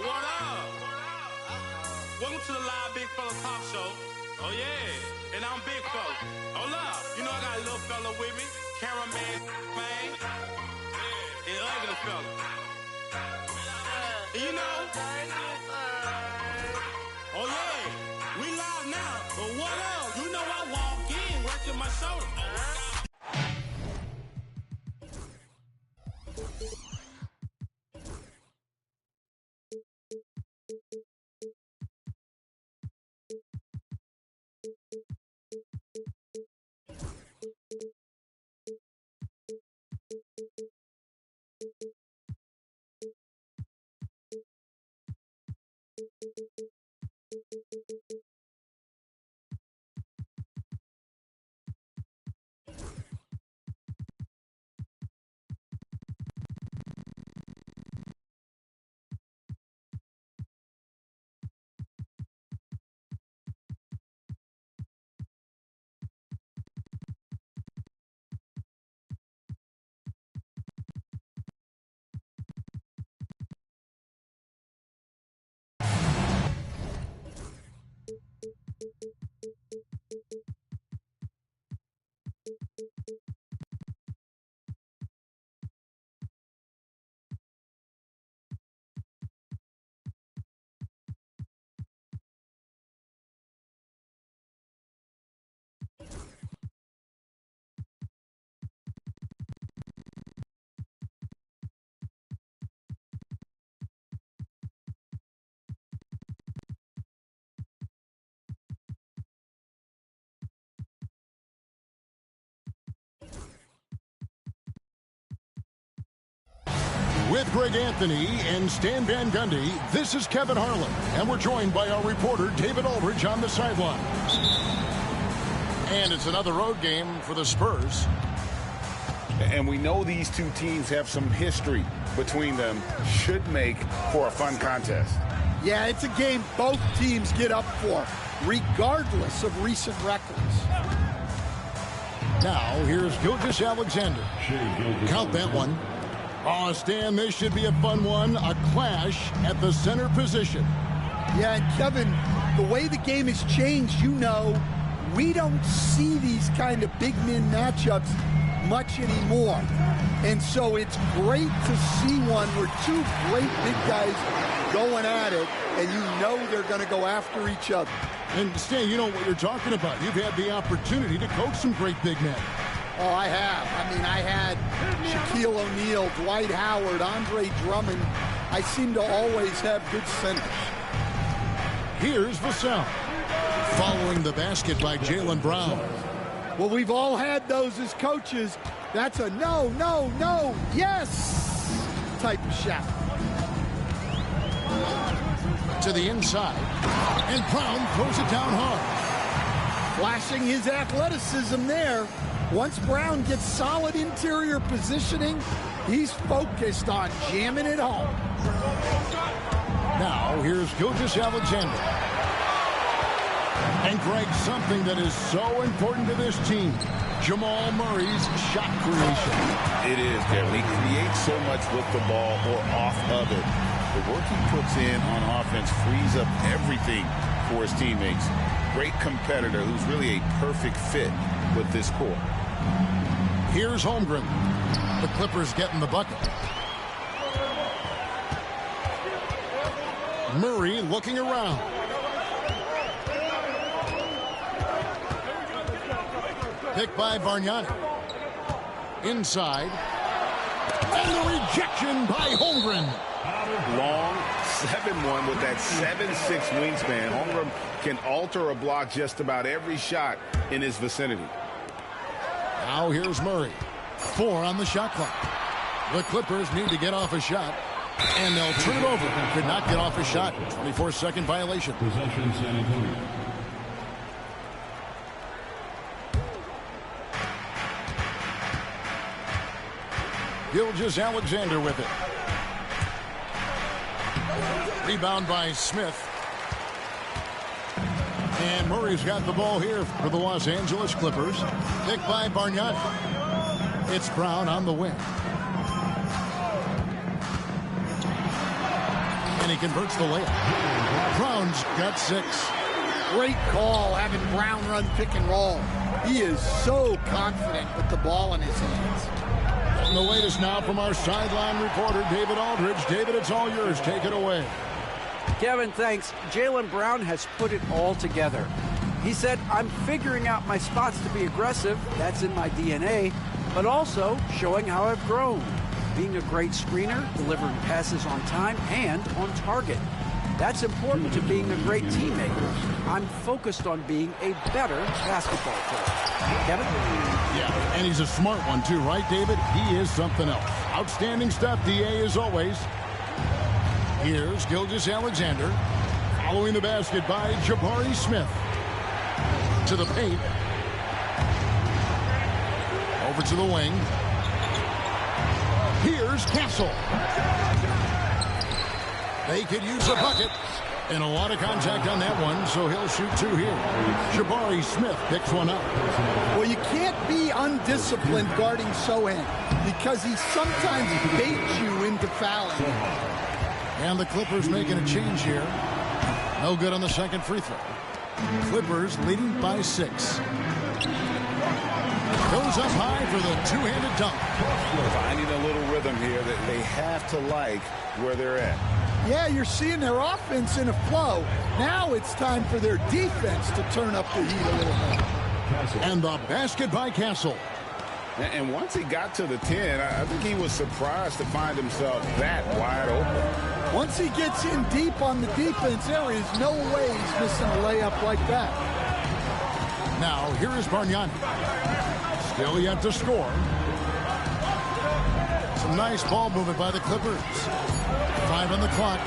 What up? Welcome to the Live Big Fella Talk Show. Oh yeah, and I'm Big Fella. Hold up, you know I got a little fella with me, Cameraman, man, and ugly fella. And you know, oh yeah, we live now. But what up? You know I walk in, working my shoulder. With Greg Anthony and Stan Van Gundy, this is Kevin Harlan, and we're joined by our reporter David Aldridge on the sidelines. And it's another road game for the Spurs. And we know these two teams have some history between them. Should make for a fun contest. Yeah, it's a game both teams get up for, regardless of recent records. Now, here's Gilgeous-Alexander. Count that one. Oh, Stan, this should be a fun one. A clash at the center position. Yeah, and Kevin, the way the game has changed, you know, we don't see these kind of big men matchups much anymore. And so it's great to see one where two great big guys going at it, and you know they're going to go after each other. And Stan, you know what you're talking about. You've had the opportunity to coach some great big men. Oh, I have. I mean, I had Shaquille O'Neal, Dwight Howard, Andre Drummond. I seem to always have good centers. Here's Vassell. Following the basket by Jaylen Brown. Well, we've all had those as coaches. That's a no, no, no, yes type of shot. To the inside. And Brown throws it down hard. Flashing his athleticism there. Once Brown gets solid interior positioning, he's focused on jamming it home. Now, here's Gilgeous-Alexander. And Greg, something that is so important to this team, Jamal Murray's shot creation. It is, Kevin. He creates so much with the ball or off of it. The work he puts in on offense frees up everything for his teammates. Great competitor who's really a perfect fit with this core. Here's Holmgren. The Clippers getting the bucket. Murray looking around. Picked by Bargnani. Inside. And the rejection by Holmgren. Long 7-1 with that 7'6" wingspan. Holmgren can alter a block just about every shot in his vicinity. Now here's Murray. 4 on the shot clock. The Clippers need to get off a shot, and they'll turn it over. Could not get off a shot. 24-second violation. Possession, San Antonio. Gilgeous-Alexander with it. Rebound by Smith. And Murray's got the ball here for the Los Angeles Clippers. Picked by Bargnani. It's Brown on the wing. And he converts the layup. Brown's got 6. Great call having Brown run pick and roll. He is so confident with the ball in his hands. And the latest now from our sideline reporter, David Aldridge. David, it's all yours. Take it away. Kevin, thanks. Jaylen Brown has put it all together. He said, I'm figuring out my spots to be aggressive. That's in my DNA. But also showing how I've grown. Being a great screener, delivering passes on time and on target. That's important to being a great teammate. I'm focused on being a better basketball player. Kevin? Yeah, and he's a smart one too, right, David? He is something else. Outstanding stuff, DA, as always. Here's Gilgeous-Alexander. Following the basket by Jabari Smith. To the paint. Over to the wing. Here's Castle. They could use a bucket. And a lot of contact on that one, so he'll shoot 2 here. Jabari Smith picks one up. Well, you can't be undisciplined guarding Sochan because he sometimes baits you into fouling. And the Clippers making a change here. No good on the second free throw. Clippers leading by 6. Goes up high for the two-handed dunk. Finding a little rhythm here that they have to like where they're at. Yeah, you're seeing their offense in a flow. Now it's time for their defense to turn up the heat a little more. And the basket by Castle. And once he got to the 10, I think he was surprised to find himself that wide open. Once he gets in deep on the defense, there is no way he's missing a layup like that. Now, here is Bargnani. Still yet to score. Some nice ball movement by the Clippers. 5 on the clock.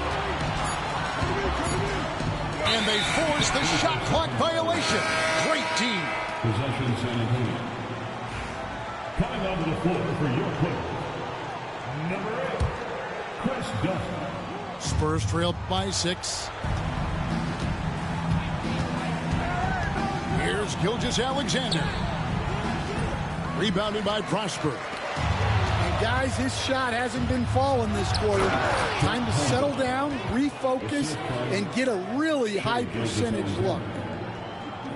And they force the shot clock violation. Great team. Possession, San Antonio. Coming onto the floor for your Clippers. Number 8, Chris Dunn. Spurs trail by 6. Here's Gilgeous-Alexander. Rebounded by Prosper. And guys, his shot hasn't been falling this quarter. Time to settle down, refocus, and get a really high percentage look.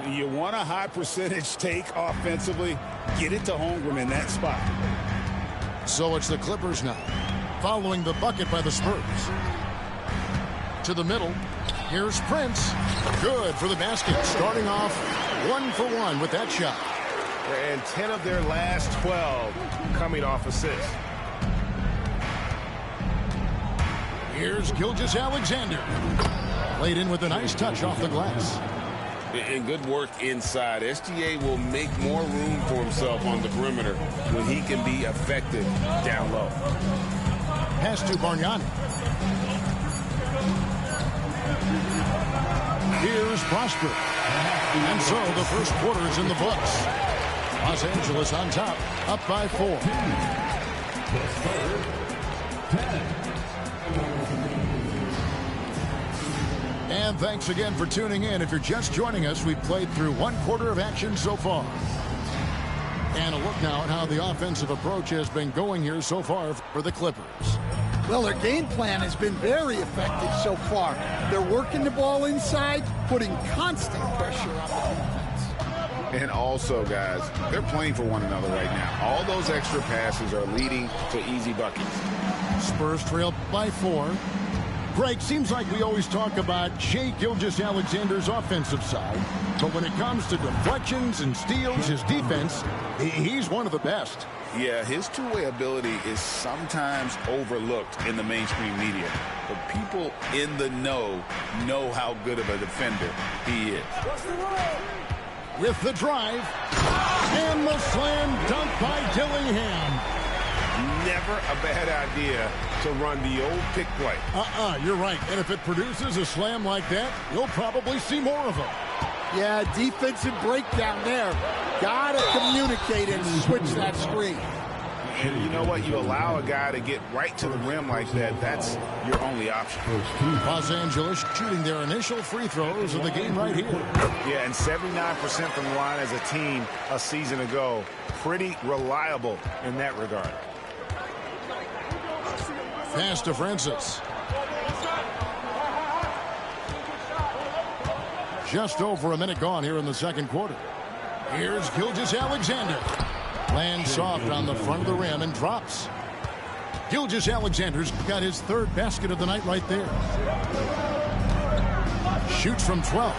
You want a high percentage take offensively, get it to Holmgren in that spot. So it's the Clippers now, following the bucket by the Spurs. To the middle, here's Prince. Good for the basket, starting off 1 for 1 with that shot. And 10 of their last 12 coming off assists. Here's Gilgeous-Alexander. Played in with a nice touch off the glass. And good work inside. SGA will make more room for himself on the perimeter when he can be effective down low. Pass to Bargnani. Here's Prosper. And so the first quarter is in the books. Los Angeles on top, up by 4. And thanks again for tuning in. If you're just joining us, we've played through 1 quarter of action so far. And a look now at how the offensive approach has been going here so far for the Clippers. Well, their game plan has been very effective so far. They're working the ball inside, putting constant pressure on the defense. And also, guys, they're playing for one another right now. All those extra passes are leading to easy buckets. Spurs trail by 4. Greg, seems like we always talk about Shai Gilgeous-Alexander's offensive side, but when it comes to deflections and steals, his defense, he's one of the best. Yeah, his two-way ability is sometimes overlooked in the mainstream media, but people in the know how good of a defender he is. With the drive, and the slam dunk by Dillingham. Never a bad idea to run the old pick play. You're right. And if it produces a slam like that, you'll probably see more of them. Yeah, defensive breakdown there. Gotta communicate and switch that screen. And you know what? You allow a guy to get right to the rim like that, that's your only option. Los Angeles shooting their initial free throws of the game right here. Yeah, and 79% from the line as a team a season ago. Pretty reliable in that regard. Pass to Francis. just over a minute gone here in the second quarter. Here's Gilgeous-Alexander. Lands soft on the front of the rim and drops. Gilgeous-Alexander's got his third basket of the night right there. Shoots from 12.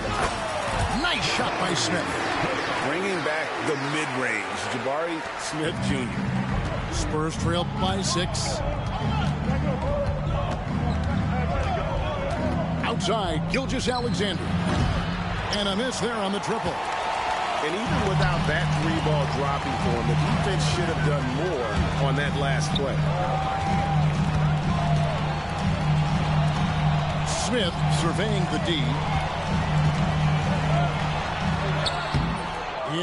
Nice shot by Smith. Bringing back the mid-range. Jabari Smith Jr. Spurs trail by 6. Outside, Gilgeous-Alexander. And a miss there on the triple. And even without that three-ball dropping for him, the defense should have done more on that last play. Smith surveying the D.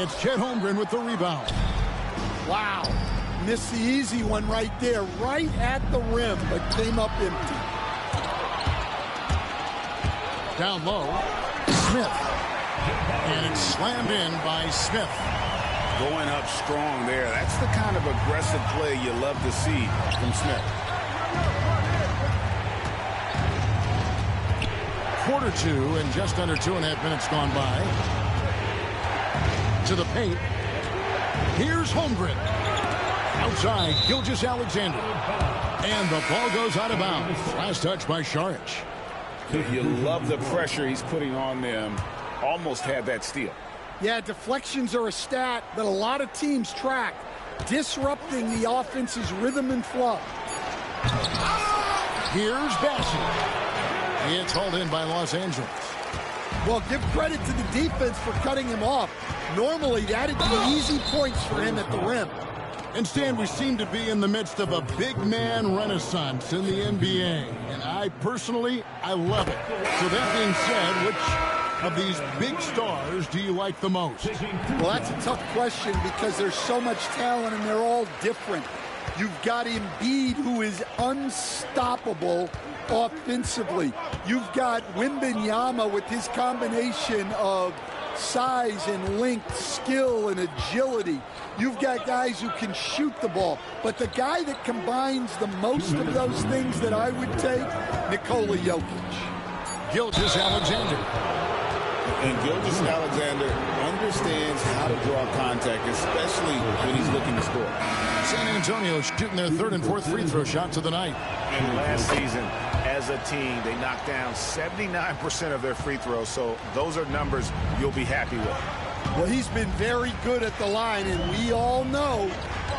It's Chet Holmgren with the rebound. Wow. Missed the easy one right there, right at the rim, but came up empty. Down low, Smith. And it's slammed in by Smith. Going up strong there. That's the kind of aggressive play you love to see from Smith. Quarter 2 and just under 2.5 minutes gone by. To the paint. Here's Holmgren. Outside, Gilgeous-Alexander. And the ball goes out of bounds. Last touch by Šarić. You love the pressure he's putting on them. Almost had that steal. Yeah, deflections are a stat that a lot of teams track, disrupting the offense's rhythm and flow. Here's Bassey. It's hauled in by Los Angeles. Well, give credit to the defense for cutting him off. Normally, that'd be easy points for him at the rim. And Stan, we seem to be in the midst of a big man renaissance in the NBA. And I personally love it. So that being said, which of these big stars do you like the most? Well, that's a tough question because there's so much talent and they're all different. You've got Embiid, who is unstoppable offensively. You've got Wembanyama with his combination of size and length, skill and agility. You've got guys who can shoot the ball. But the guy that combines the most of those things that I would take, Nikola Jokic. Gilgeous-Alexander. And Gilgeous-Alexander understands how to draw contact, especially when he's looking to score. San Antonio shooting their third and fourth free throw shots of the night. And last season, as a team, they knocked down 79% of their free throws, so those are numbers you'll be happy with. Well, he's been very good at the line, and we all know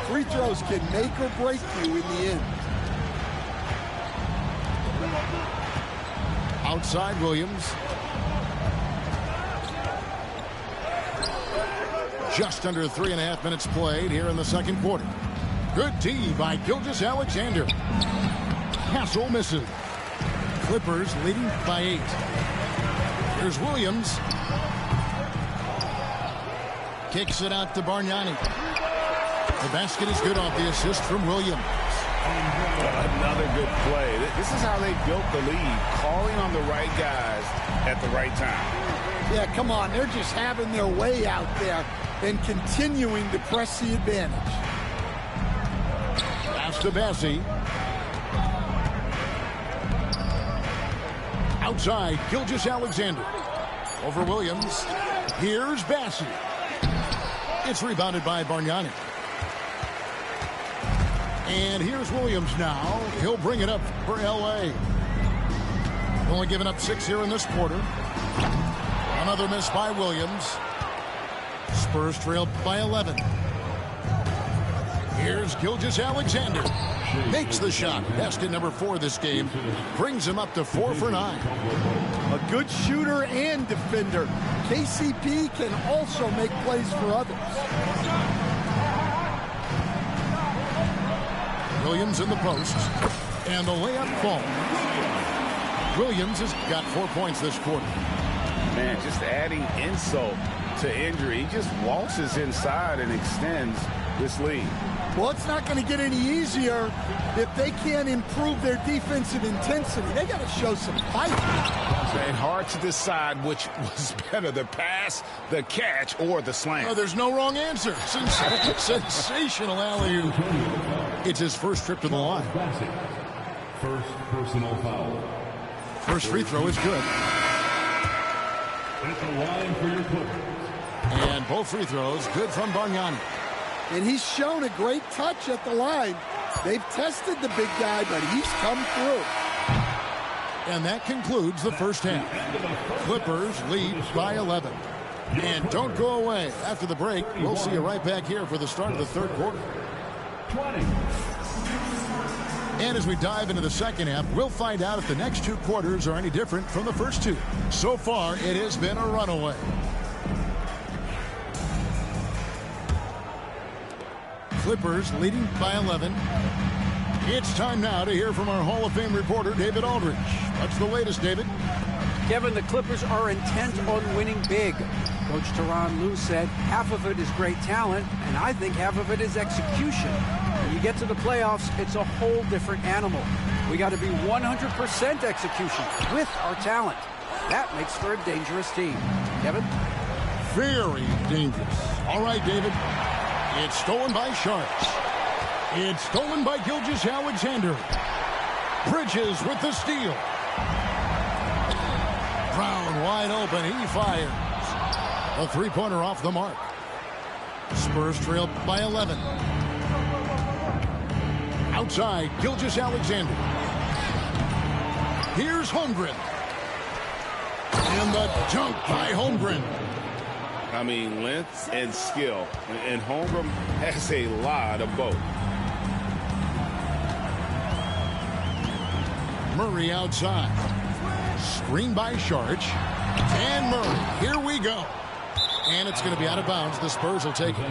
free throws can make or break you in the end. Outside Williams. Just under 3.5 minutes played here in the second quarter. Good D by Gilgeous-Alexander. Hassel misses. Clippers leading by 8. Here's Williams. Kicks it out to Bargnani. The basket is good off the assist from Williams. Another good play. This is how they built the lead, calling on the right guys at the right time. Yeah, come on. They're just having their way out there and continuing to press the advantage. Pass to Bassey. Outside, Gilgeous-Alexander. Over Williams. Here's Bassey. It's rebounded by Bargnani. And here's Williams now. He'll bring it up for L.A. Only given up 6 here in this quarter. Another miss by Williams. Spurs trail by 11. Here's Gilgeous-Alexander. Makes the shot. Basket number 4 this game. Brings him up to 4 for 9. A good shooter and defender. KCP can also make plays for others. Williams in the post. And the layup falls. Williams has got 4 points this quarter. Man, just adding insult to injury. He just waltzes inside and extends this lead. Well, it's not going to get any easier if they can't improve their defensive intensity. They got to show some fight. And hard to decide which was better, the pass, the catch, or the slam. Oh, there's no wrong answer. Sensational alley-oop. It's his first trip to the line. First personal foul. First free throw is good. At the line for your Clippers. And both free throws good from Bargnani. And he's shown a great touch at the line. They've tested the big guy, but he's come through. And that concludes the first half. Clippers lead by 11. And don't go away. After the break, we'll see you right back here for the start of the third quarter. 20. And as we dive into the second half, we'll find out if the next two quarters are any different from the first two. So far, it has been a runaway. Clippers leading by 11. It's time now to hear from our Hall of Fame reporter, David Aldridge. What's the latest, David? Kevin, the Clippers are intent on winning big. Coach Tyronn Lue said half of it is great talent, and I think half of it is execution. When you get to the playoffs, it's a whole different animal. We got to be 100% execution with our talent. That makes for a dangerous team. Kevin? Very dangerous. All right, David. It's stolen by Sharks. It's stolen by Gilgeous-Alexander. Bridges with the steal. Brown wide open. He fires. A three-pointer off the mark. Spurs trail by 11. Outside, Gilgeous-Alexander. Here's Holmgren. And the dunk by Holmgren. I mean, length and skill. And Holmgren has a lot of both. Murray outside. Screen by Sharch. And Murray. Here we go. And it's going to be out of bounds. The Spurs will take it.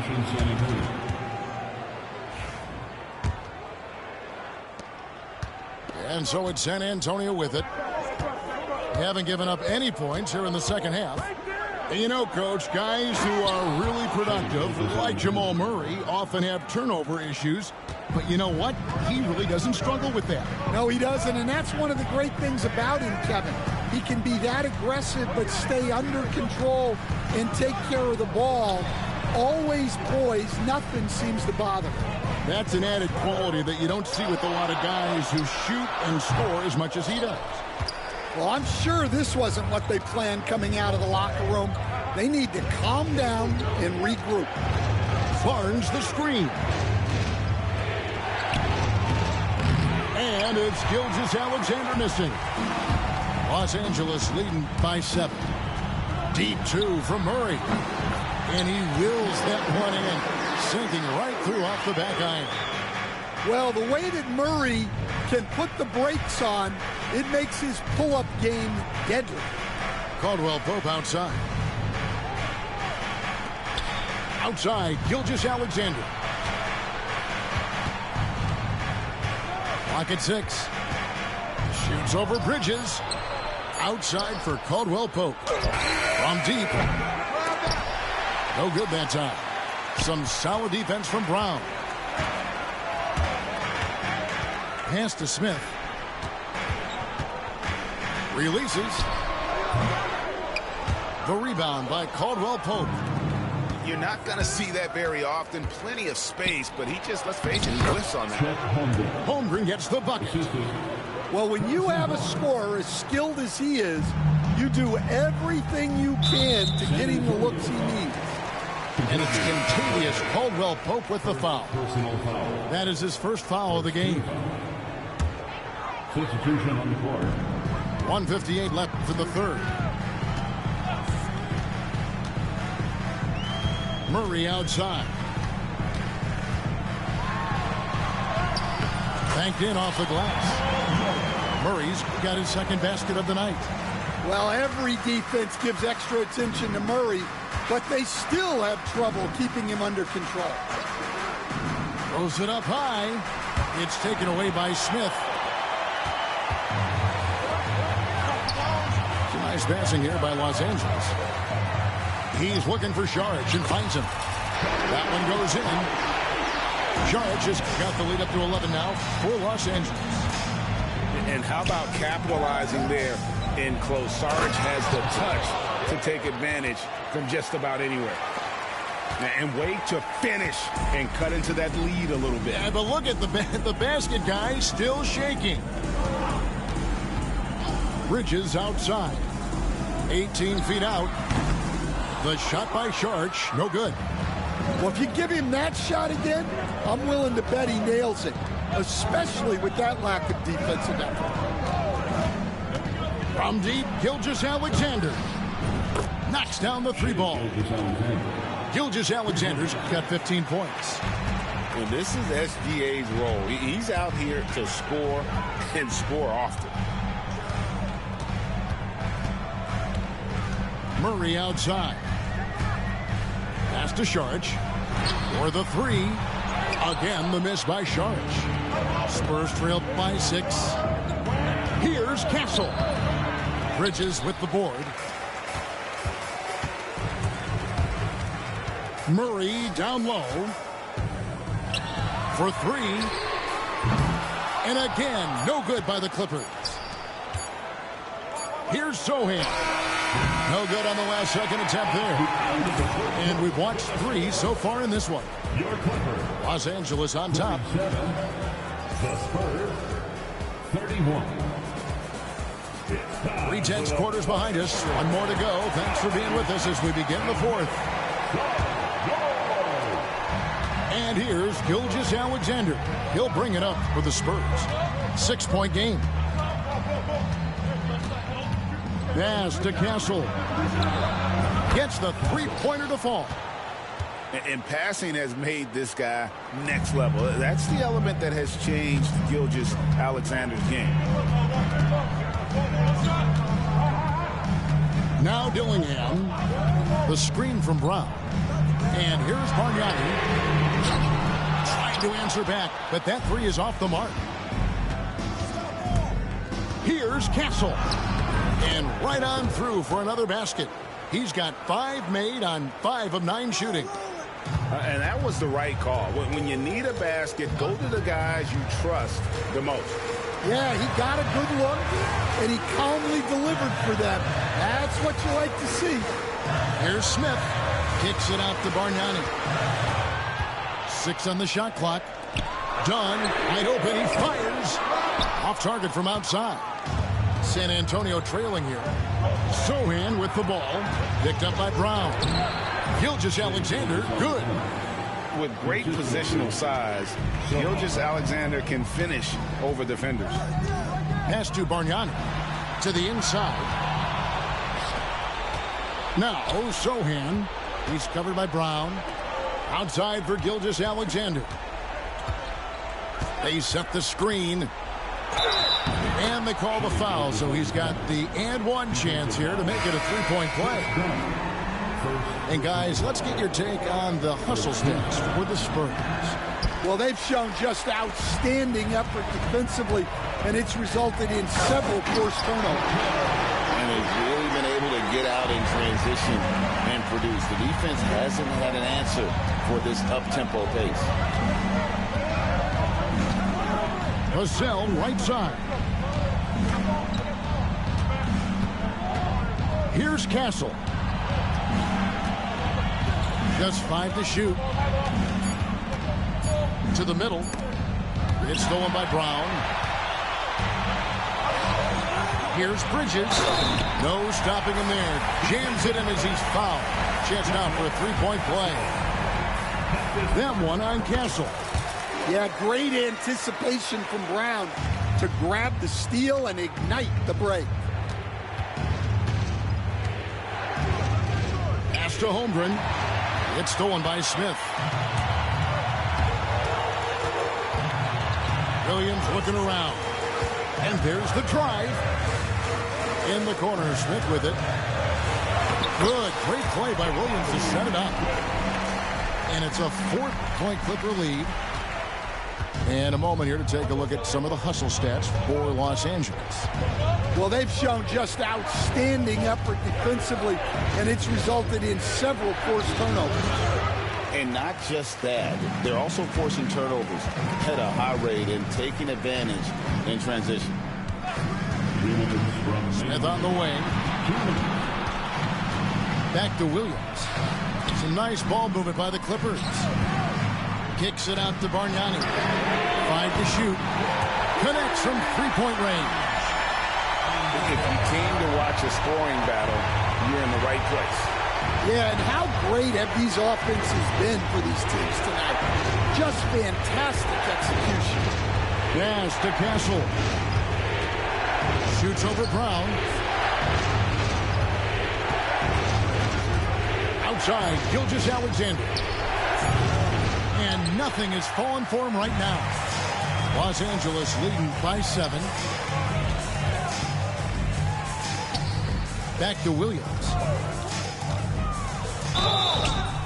And so it's San Antonio with it. They haven't given up any points here in the second half. And you know, Coach, guys who are really productive, like Jamal Murray, often have turnover issues. But you know what? He really doesn't struggle with that. No, he doesn't, and that's one of the great things about him, Kevin. He can be that aggressive but stay under control and take care of the ball. Always poised. Nothing seems to bother him. That's an added quality that you don't see with a lot of guys who shoot and score as much as he does. Well, I'm sure this wasn't what they planned coming out of the locker room. They need to calm down and regroup. Barnes the screen. And it's Gilgeous-Alexander missing. Los Angeles leading by 7. Deep two from Murray. And he wills that one in, sinking right through off the back iron. Well, the way that Murray can put the brakes on, it makes his pull-up game deadly. Caldwell Pope outside. Outside, Gilgeous-Alexander. Clock at 6. Shoots over Bridges. Outside for Caldwell Pope. From deep. No good that time. Some solid defense from Brown. Pass to Smith. Releases. The rebound by Caldwell Pope. You're not going to see that very often. Plenty of space, but he just, let's face it, he whiffs on that. Holmgren gets the bucket. Well, when you have a scorer as skilled as he is, you do everything you can to get him the looks he needs. And it's Kentavious Caldwell Pope with the foul. That is his first foul of the game. Substitution on the court. 1:58 left for the third. Murray outside. Banked in off the glass. Murray's got his second basket of the night. Well, every defense gives extra attention to Murray, but they still have trouble keeping him under control. Throws it up high. It's taken away by Smith. Nice passing here by Los Angeles. He's looking for Sharch and finds him. That one goes in. Sharch has got the lead up to 11 now for Los Angeles. And how about capitalizing there in close? Sarge has the touch to take advantage from just about anywhere. And wait to finish and cut into that lead a little bit. Yeah, but look at the basket guy still shaking. Bridges outside. 18 feet out. The shot by Sharch, no good. Well, if you give him that shot again, I'm willing to bet he nails it, especially with that lack of defensive effort. From deep, Gilgeous-Alexander knocks down the three ball. Gilgeous-Alexander's got 15 points. Well, this is SGA's role. He's out here to score and score often. Murray outside. Pass to Sharch. For the three. Again, the miss by Sharch. Spurs trailed by 6. Here's Castle. Bridges with the board. Murray down low. For 3. And again, no good by the Clippers. Here's Sochan. No good on the last second attempt there. And we've watched 3 so far in this one. Los Angeles on top. The Spurs, 31. 3/10 quarters behind us. One more to go. Thanks for being with us as we begin the fourth. And here's Gilgeous-Alexander. He'll bring it up for the Spurs. 6-point game. Pass to Castle. Gets the three-pointer to fall. And passing has made this guy next level. That's the element that has changed Gilgeous-Alexander's game. Now Dillingham. The screen from Brown. And here's Bargnani. Trying to answer back, but that 3 is off the mark. Here's Castle. And right on through for another basket. He's got 5 made on 5 of 9 shooting. And that was the right call. When you need a basket, go to the guys you trust the most. Yeah, he got a good look, and he calmly delivered for them. That's what you like to see. Here's Smith. Kicks it out to Bargnani. 6 on the shot clock. Dunn, wide open, he fires. Off target from outside. San Antonio trailing here. Sochan with the ball. Picked up by Brown. Gilgeous-Alexander, good. With great positional size, Gilgeous-Alexander can finish over defenders. Pass to Bargnani. To the inside. Now, Sochan. He's covered by Brown. Outside for Gilgeous-Alexander. They set the screen. And they call the foul, so he's got the and one chance here to make it a 3-point play. And guys, let's get your take on the hustle stats for the Spurs. Well, they've shown just outstanding effort defensively, and it's resulted in several forced turnovers. And they've really been able to get out in transition and produce. The defense hasn't had an answer for this up-tempo pace. Vassell, right side. Here's Castle. Just 5 to shoot. To the middle. It's stolen by Brown. Here's Bridges. No stopping him there. Jams it in as he's fouled. Chance now for a 3-point play. That one on Castle. Yeah, great anticipation from Brown to grab the steal and ignite the break. Pass to Holmgren. It's stolen by Smith. Williams looking around. And there's the drive. In the corner, Smith with it. Good, great play by Williams to set it up. And it's a 4-point Clipper lead. And a moment here to take a look at some of the hustle stats for Los Angeles. Well, they've shown just outstanding effort defensively, and it's resulted in several forced turnovers. And not just that, they're also forcing turnovers at a high rate and taking advantage in transition. Smith on the wing. Back to Williams. Some nice ball movement by the Clippers. Kicks it out to Bargnani. 5 to shoot. Connects from 3-point range. if you came to watch a scoring battle, you're in the right place. Yeah, and how great have these offenses been for these teams tonight? Just fantastic execution. Pass to Castle. Shoots over Brown. Outside, Gilgeous-Alexander. And nothing is falling for him right now. Los Angeles leading by 7. Back to Williams.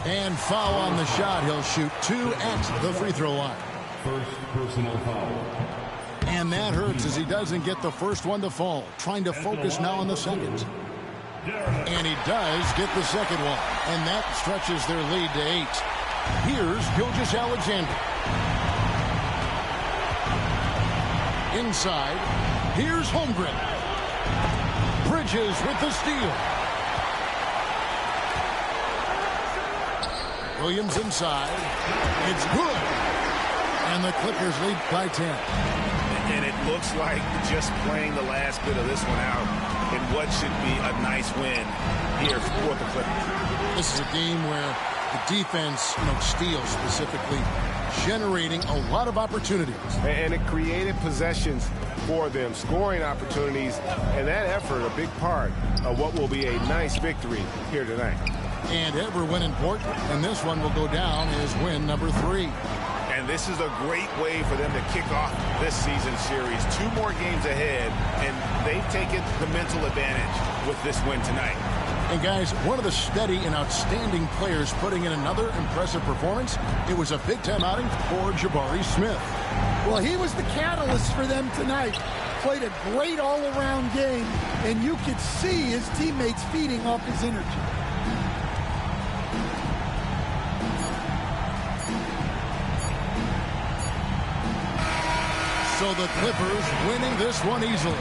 And foul on the shot. He'll shoot 2 at the free throw line. First personal foul. And that hurts as he doesn't get the first one to fall. Trying to focus now on the second. And he does get the second one. And that stretches their lead to 8. Here's Gilgeous-Alexander. Inside. Here's Holmgren. Bridges with the steal. Williams inside. It's good. And the Clippers lead by 10. And it looks like just playing the last bit of this one out in what should be a nice win here for the Clippers. This is a game where the defense, steals specifically, generating a lot of opportunities. And it created possessions for them, scoring opportunities, and that effort a big part of what will be a nice victory here tonight. And every win important, and this one will go down as win number 3. And this is a great way for them to kick off this season series. 2 more games ahead, and they've taken the mental advantage with this win tonight. And guys, one of the steady and outstanding players putting in another impressive performance, it was a big-time outing for Jabari Smith. Well, he was the catalyst for them tonight. Played a great all-around game, and you could see his teammates feeding off his energy. So the Clippers winning this one easily.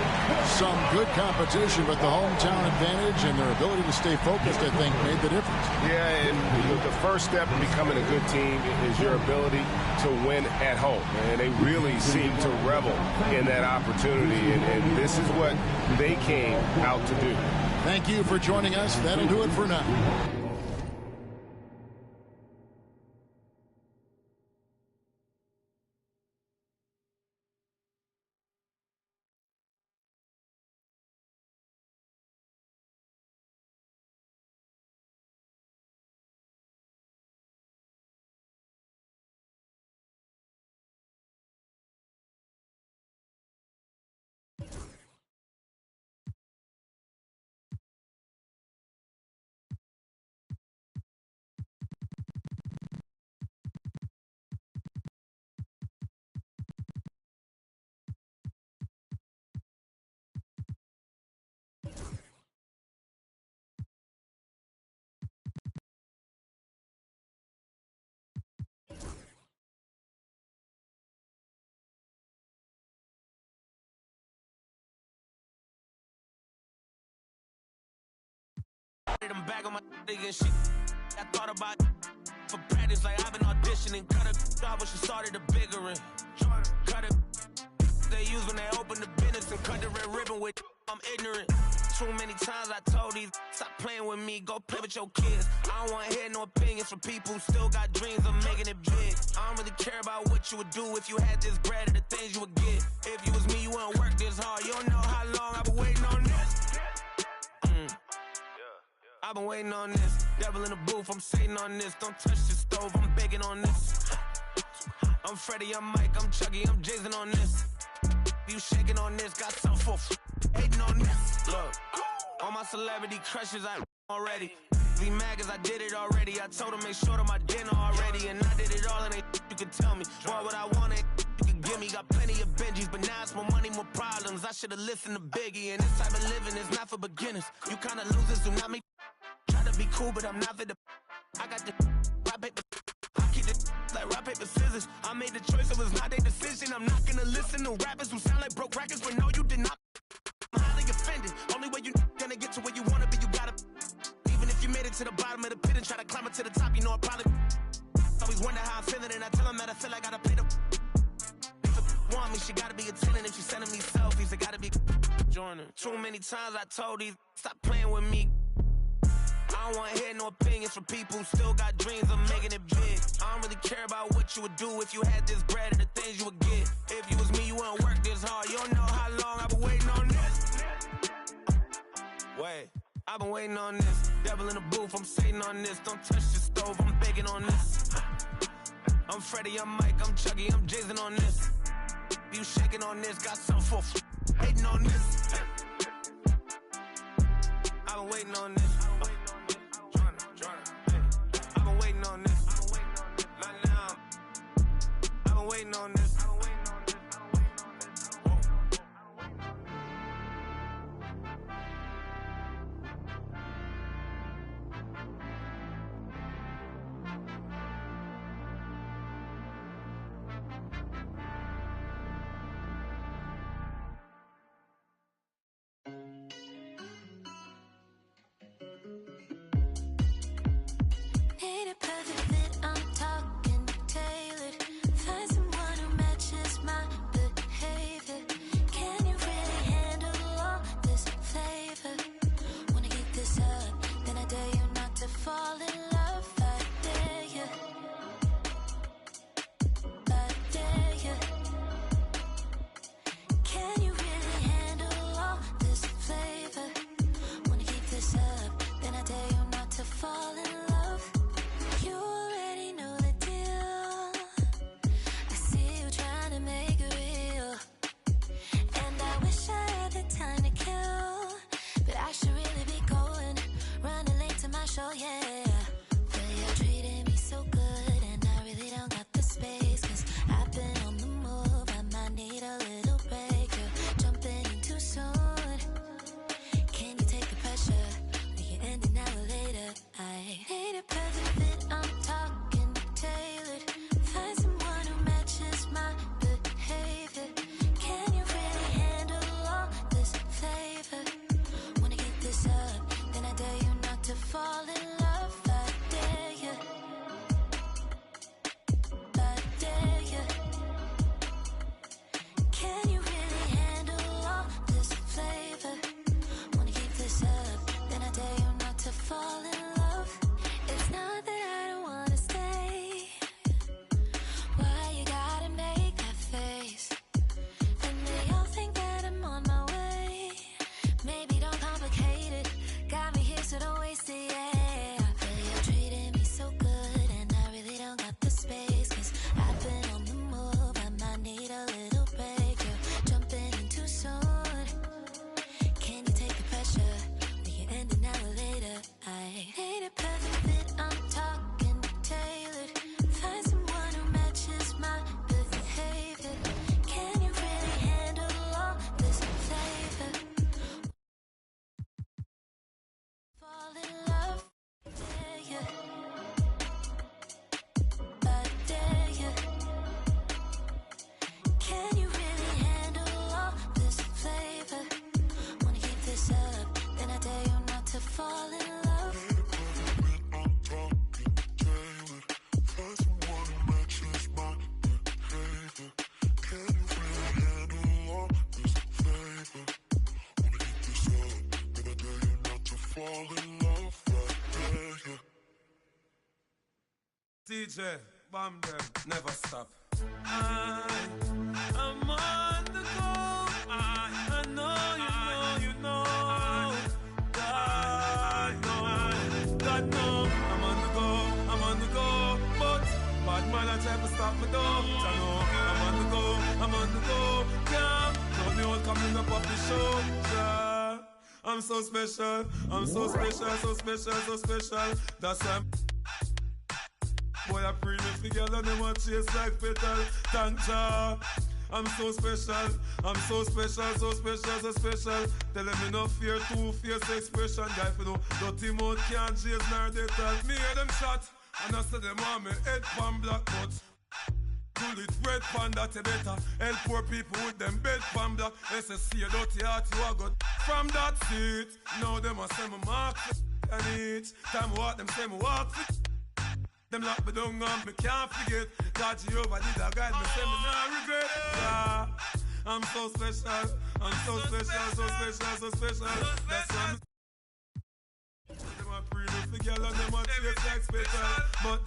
Some good competition, but the hometown advantage and their ability to stay focused, I think, made the difference. Yeah, and the first step in becoming a good team is your ability to win at home. And they really seem to revel in that opportunity, and this is what they came out to do. Thank you for joining us. That'll do it for now. I'm back on my and shit. I thought about for practice like I've been auditioning. Cut her off when she started a bigger one. Cut it. They use when they open the business and cut the red ribbon with. I'm ignorant. Too many times I told these stop playing with me, go play with your kids. I don't want to hear no opinions from people who still got dreams of making it big. I don't really care about what you would do if you had this bread or the things you would get. If you was me, you wouldn't work this hard. You don't know how long I've been waiting on this. I've been waiting on this. Devil in the booth, I'm sitting on this. Don't touch the stove, I'm begging on this. I'm Freddie, I'm Mike, I'm Chucky, I'm Jason on this. You shaking on this, got some for hating on this. Look, all my celebrity crushes, I already. Be mad cause I did it already. I told them make sure to my dinner already. And I did it all and you could tell me. Boy, what I wanted, you could give me. Got plenty of Benjis, but now it's more money, more problems. I should've listened to Biggie. And this type of living is not for beginners. You kinda losers do not make. Try to be cool, but I'm not for the. I got the rock paper. I keep it like rock paper scissors. I made the choice, it was not their decision. I'm not gonna listen to rappers who sound like broke records, but no, you did not. I'm highly offended. Only way you gonna get to where you wanna be, you gotta. Even if you made it to the bottom of the pit and try to climb it to the top, you know I probably. Always wonder how I'm feeling, and I tell them that I feel like I gotta pay the. If the want me, she gotta be attending. If she's sending me selfies, it gotta be. Join her. Too many times I told these, stop playing with me. I don't want to hear no opinions from people who still got dreams of making it big. I don't really care about what you would do if you had this bread and the things you would get. If you was me, you wouldn't work this hard. You don't know how long I've been waiting on this. Wait, I've been waiting on this. Devil in the booth, I'm sitting on this. Don't touch the stove, I'm baking on this. I'm Freddie, I'm Mike, I'm Chucky, I'm Jason on this. You shaking on this, got some for hating on this. I've been waiting on this. I've been waiting on this. Not now. I've been waiting on this. Ain't it perfect fit? I'm talking tailored. Find someone who matches my behavior. Can you really handle all this flavor? Wanna keep this up, then I dare you not to fall in love. I dare you. I dare you. Can you really handle all this flavor? Wanna keep this up, then I dare you not to fall in love. You already know the deal. I see you trying to make it real. And I wish I had the time to kill, but I should really be going, running late to my show, yeah. But you're treating me so good, and I really don't got the space, 'cause I've been on the move. I might need a little break. You're jumping in too soon. Can you take the pressure? We can end it now or later. I ain't a perfect fit, I'm talking tailored. Find someone who matches my behavior. Can you really handle all this flavor? Wanna keep this up, then I dare you not to fall in love. I dare you. I dare you. Can you really handle all this flavor? Wanna keep this up, then I dare you not to fall in love. It's not that I don't wanna stay. Why you gotta make that face? And they all think that I'm on my way. Maybe don't complicate it. Got me here, so don't waste it, yeah. But you're treating me so good, and I really don't got the space, 'cause I've been on the move. I might need a little break. You're jumping in too soon. Can you take the pressure? We can end it now or later. I ain't a perfect fit, I'm talking tailored. Find someone who matches my behavior. Can you really handle all this flavor? Fall in love. Dare you. I dare you. Can you really handle all this flavor? Wanna keep this up, then I dare you not to fall in love. I'm talking tailored. Find someone who matches my behavior. Can you really handle all this flavor? Wanna keep this up, then I dare you not to fall in love. I dare you. DJ, bomb them, never stop. I'm on the go. I know you know. God know, I'm on the go. But bad man I try to stop me though. I know, I'm on the go. Can't tell me what coming up the show. Yeah. I'm so special. That's why boy, I pray me for girl and them a chase like petal. Thank Jah. I'm so special. Tell them me no fear, two-faced expression. Guy for no dirty mouth can't chase nor they tell. Me hear them shot, and I say them want me head pan black butts. Pull it red pan that you better. Help poor people with them bed pan black. They say see a dirty heart you a got from that seat. Now them a say me mark and each time I walk them say me walk fit. Them lock me down and me can't forget. God Jehovah did a guide me, say me nah regret. Yeah, I'm so special. I'm so special, so special, so special. That's why I'm them a pretty for girl and them a chase like special. But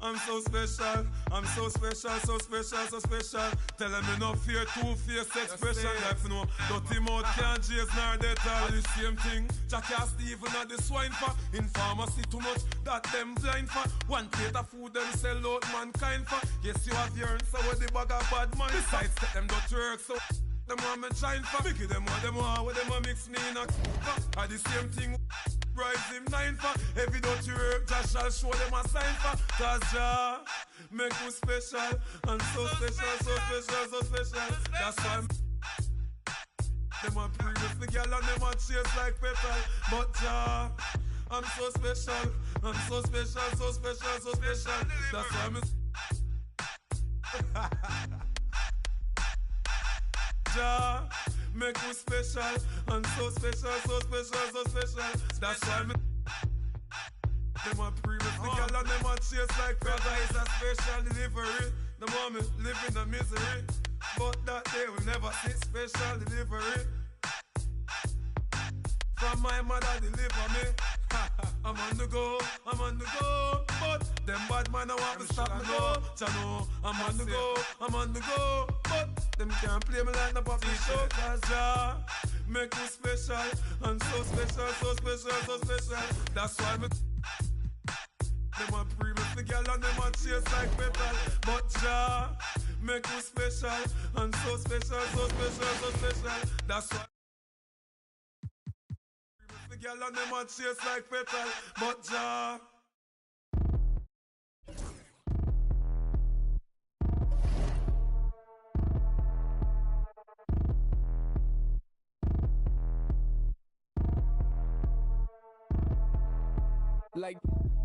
I'm so special, I'm so special, so special, so special. Tell them me no fear, two-faced expression. Like you know, dirty mouth can't chase nor they tell the same thing. Jackass Stephen at the swine for. In pharmacy too much, that them blind for. One plate of food them sell out mankind for. Yes, you have your answer with the bag of bad man. Besides, set them don't work, so them want me shine for. Make them what them want mix me in a at the same thing. Rise him 9 for. Every dirty work, Jah shall show them a sign for. Cause Jah make you special. And so special, so special, so special. That's why them a previous the girl and them a chase like petal. But Jah, I'm so special. I'm so special, so special, so special. That's why I'm Jah make you special, and so special, so special, so special. That's why me them a previous the girl and them a chase like brother is a special delivery. The moment live in the misery, but that day will never see special delivery. From my mother deliver me. I'm on the go, I'm on the go. But them bad man I want to stop me go. Chano, I'm on the go, I'm on the go. But them can't play me like the puppy show. Cause Jah make me special. And so special, so special, so special. That's why me them a previous the girl and them a chase like petal. But Jah make me special. And so special, so special, so special. That's why the girl and them a chase like petal. But Jah like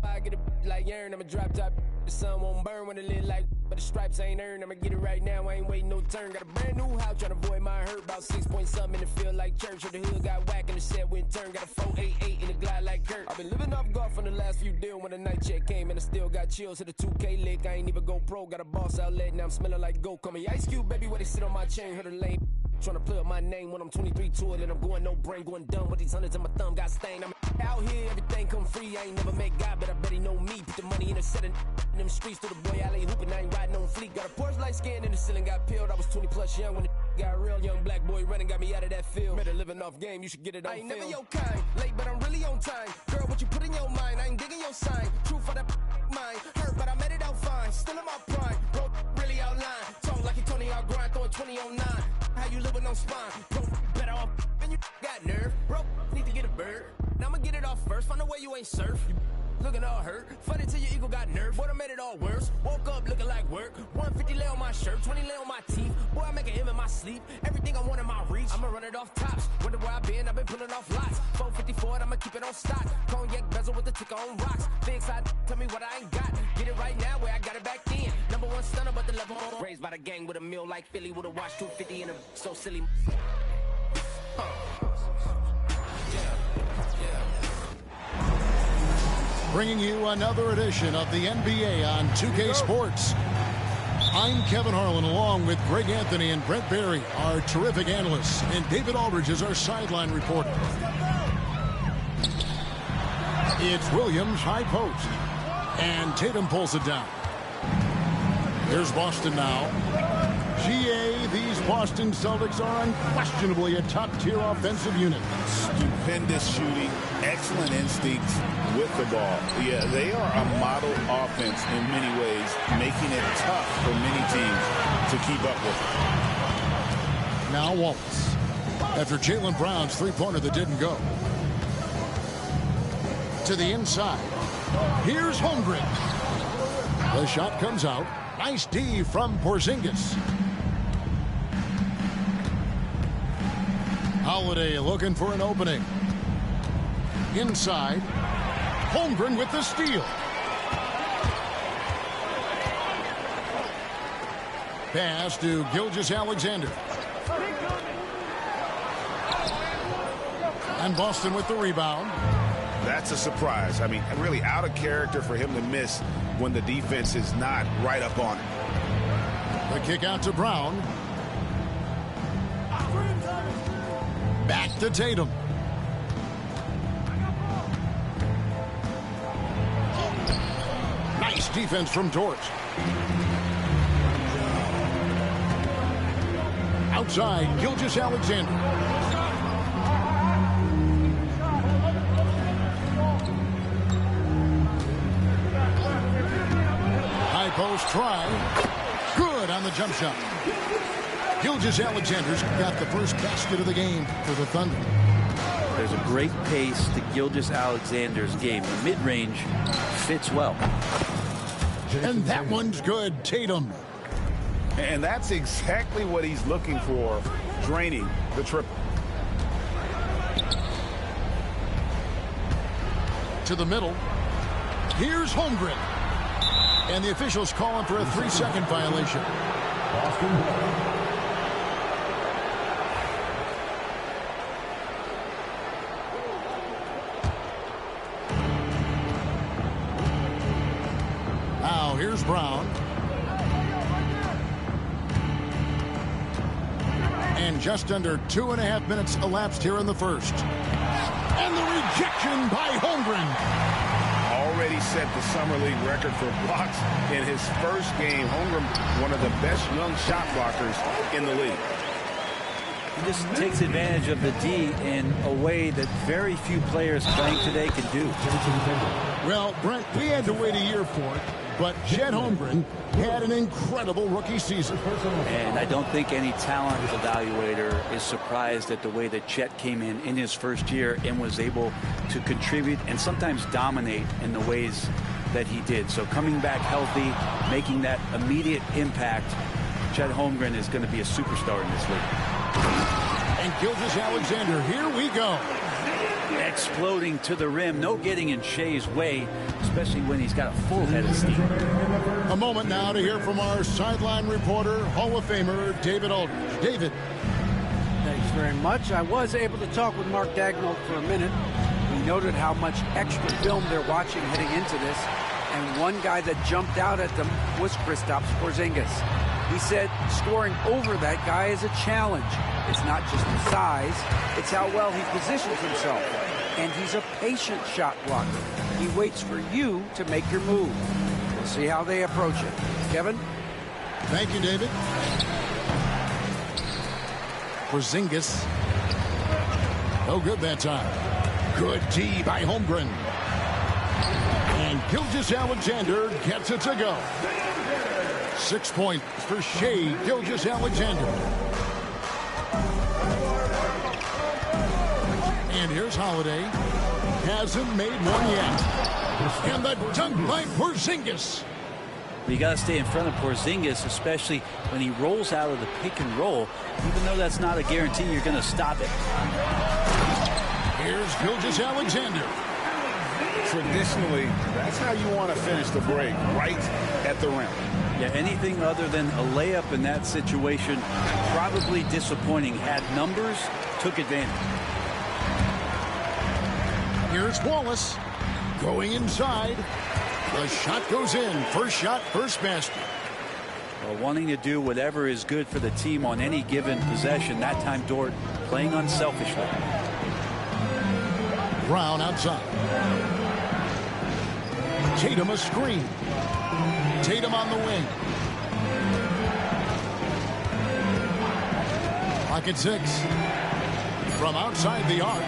I get a like urn, I'ma drop top. The sun won't burn when it lit like, but the stripes ain't earned. I'ma get it right now, I ain't waiting no turn. Got a brand new house, tryna avoid my hurt. About 6 point something in the field like church. Or the hood got whack and the set went turn. Got a 488 in the glide like Kurt. I've been living off golf on the last few deals. When the night check came and I still got chills. Hit a 2K lick, I ain't even go pro. Got a boss outlet, now I'm smelling like gold. Call me Ice Cube, baby, where they sit on my chain. Heard a lane tryna play up my name when I'm 23 to it. And I'm going no brain, going dumb with these hundreds in my thumb. Got stained, I'm out here, everything come free. I ain't never met God, but I bet he know me. Put the money in a set in them streets. To the boy alley hooping, I ain't riding on fleek. Got a Porsche light skin in the ceiling, got peeled. I was 20 plus young when the got real. Young black boy running, got me out of that field. Better living off game, you should get it on film. I ain't never your kind, late but I'm really on time. Girl, what you put in your mind, I ain't digging your sign. True for that mind, hurt but I made it out fine. Still in my prime, bro, really outline. Talk like you Tony, I'll grind, throwing 20 on 9. How you living on spine? Bro, better off and you got nerve. Bro, need to get a bird. Now I'ma get it off first, find a way you ain't surf. You looking all hurt, funny till your ego got nerve. Boy, I made it all worse, woke up looking like work. 150 lay on my shirt, 20 lay on my teeth. Boy, I make an M in my sleep, everything I want in my reach. I'ma run it off tops, wonder where I been, I've been pulling off lots. 454, I'ma keep it on stock. Cognac bezel with the ticker on rocks. Big side, tell me what I ain't got. Get it right now where I got it back then. Number one stunner, but the level on. Raised by the gang with a meal like Philly, with a watch 250 in a so silly. Bringing you another edition of the NBA on 2K Sports. I'm Kevin Harlan, along with Greg Anthony and Brent Barry, our terrific analysts, and David Aldridge is our sideline reporter. It's Williams, high post, and Tatum pulls it down. Here's Boston now. GA, these Boston Celtics are unquestionably a top-tier offensive unit. Stupendous shooting, excellent instincts with the ball. Yeah, they are a model offense in many ways, making it tough for many teams to keep up with. Now Wallace. After Jaylen Brown's three-pointer that didn't go. To the inside. Here's Holmgren. The shot comes out. Nice D from Porzingis. Holiday looking for an opening. Inside. Holmgren with the steal. Pass to Gilgeous-Alexander. And Boston with the rebound. That's a surprise. I mean, really out of character for him to miss when the defense is not right up on it. The kick out to Brown. to Tatum. Nice defense from Dort. Outside, Gilgeous-Alexander. High post try. Good on the jump shot. Gilgeous-Alexander's got the first basket of the game for the Thunder. There's a great pace to Gilgeous-Alexander's game. The mid-range fits well. And that one's good. Tatum. And that's exactly what he's looking for, draining the triple. To the middle. Here's Holmgren. And the officials calling for a 3-second violation. Now here's Brown. And just under 2.5 minutes elapsed here in the first. And the rejection by Holmgren. Already set the Summer League record for blocks in his first game. Holmgren, one of the best young shot blockers in the league. He just takes advantage of the D in a way that very few players playing today can do. Well, Brent, we had to wait a year for it, but Chet Holmgren had an incredible rookie season. And I don't think any talent evaluator is surprised at the way that Chet came in his first year and was able to contribute and sometimes dominate in the ways that he did. So coming back healthy, making that immediate impact, Chet Holmgren is going to be a superstar in this league. And Gilgeous-Alexander, here we go. Exploding to the rim, no getting in Shea's way, especially when he's got a full head of steam. A moment now to hear from our sideline reporter, Hall of Famer David Aldridge. David. Thanks very much. I was able to talk with Mark Daigneault for a minute. He noted how much extra film they're watching heading into this, and one guy that jumped out at them was Kristaps Porzingis. He said scoring over that guy is a challenge. It's not just the size, it's how well he positions himself. And he's a patient shot blocker. He waits for you to make your move. We'll see how they approach it. Kevin? Thank you, David. Porzingis. No good that time. Good D by Holmgren. And Gilgeous-Alexander gets it to go. 6 points for Shai Gilgeous-Alexander. And here's Holiday. Hasn't made one yet. And the dunk by Porzingis. You got to stay in front of Porzingis, especially when he rolls out of the pick and roll. Even though that's not a guarantee, you're going to stop it. Here's Gilgeous-Alexander. Traditionally, that's how you want to finish the break, right at the rim. Yeah, anything other than a layup in that situation, probably disappointing. Had numbers, took advantage. Here's Wallace going inside. The shot goes in. First shot, first basket. Well, wanting to do whatever is good for the team on any given possession. That time, Dort playing unselfishly. Brown outside. Tatum a screen. Tatum on the wing. Pocket 6. From outside the arc.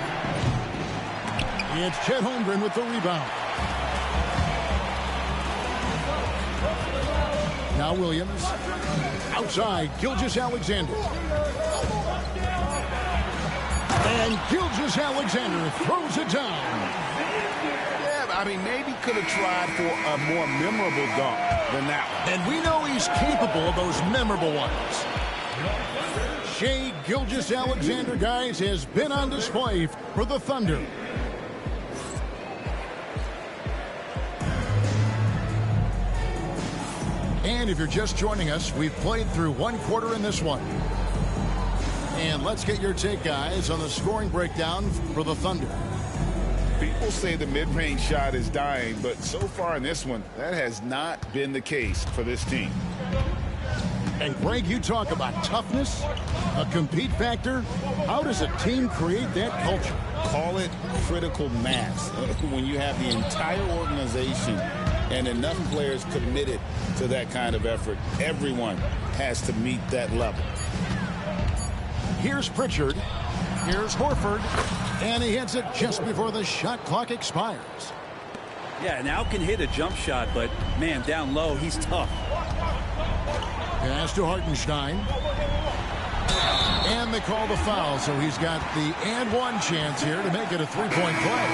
It's Chet Holmgren with the rebound. Now Williams. Outside, Gilgeous-Alexander. And Gilgeous-Alexander throws it down. Yeah, I mean, maybe could have tried for a more memorable dunk than that one. And we know he's capable of those memorable ones. Shai Gilgeous-Alexander, guys, has been on display for the Thunder. And if you're just joining us, we've played through one quarter in this one. And let's get your take, guys, on the scoring breakdown for the Thunder. People say the mid-range shot is dying, but so far in this one, that has not been the case for this team. And Greg, you talk about toughness, a compete factor. How does a team create that culture? Call it critical mass. When you have the entire organization and enough players committed to that kind of effort, everyone has to meet that level. Here's Pritchard. Here's Horford. And he hits it just before the shot clock expires. Yeah, now can hit a jump shot, but, man, down low, he's tough. Pass to Hartenstein. And they call the foul, so he's got the and one chance here to make it a three-point play.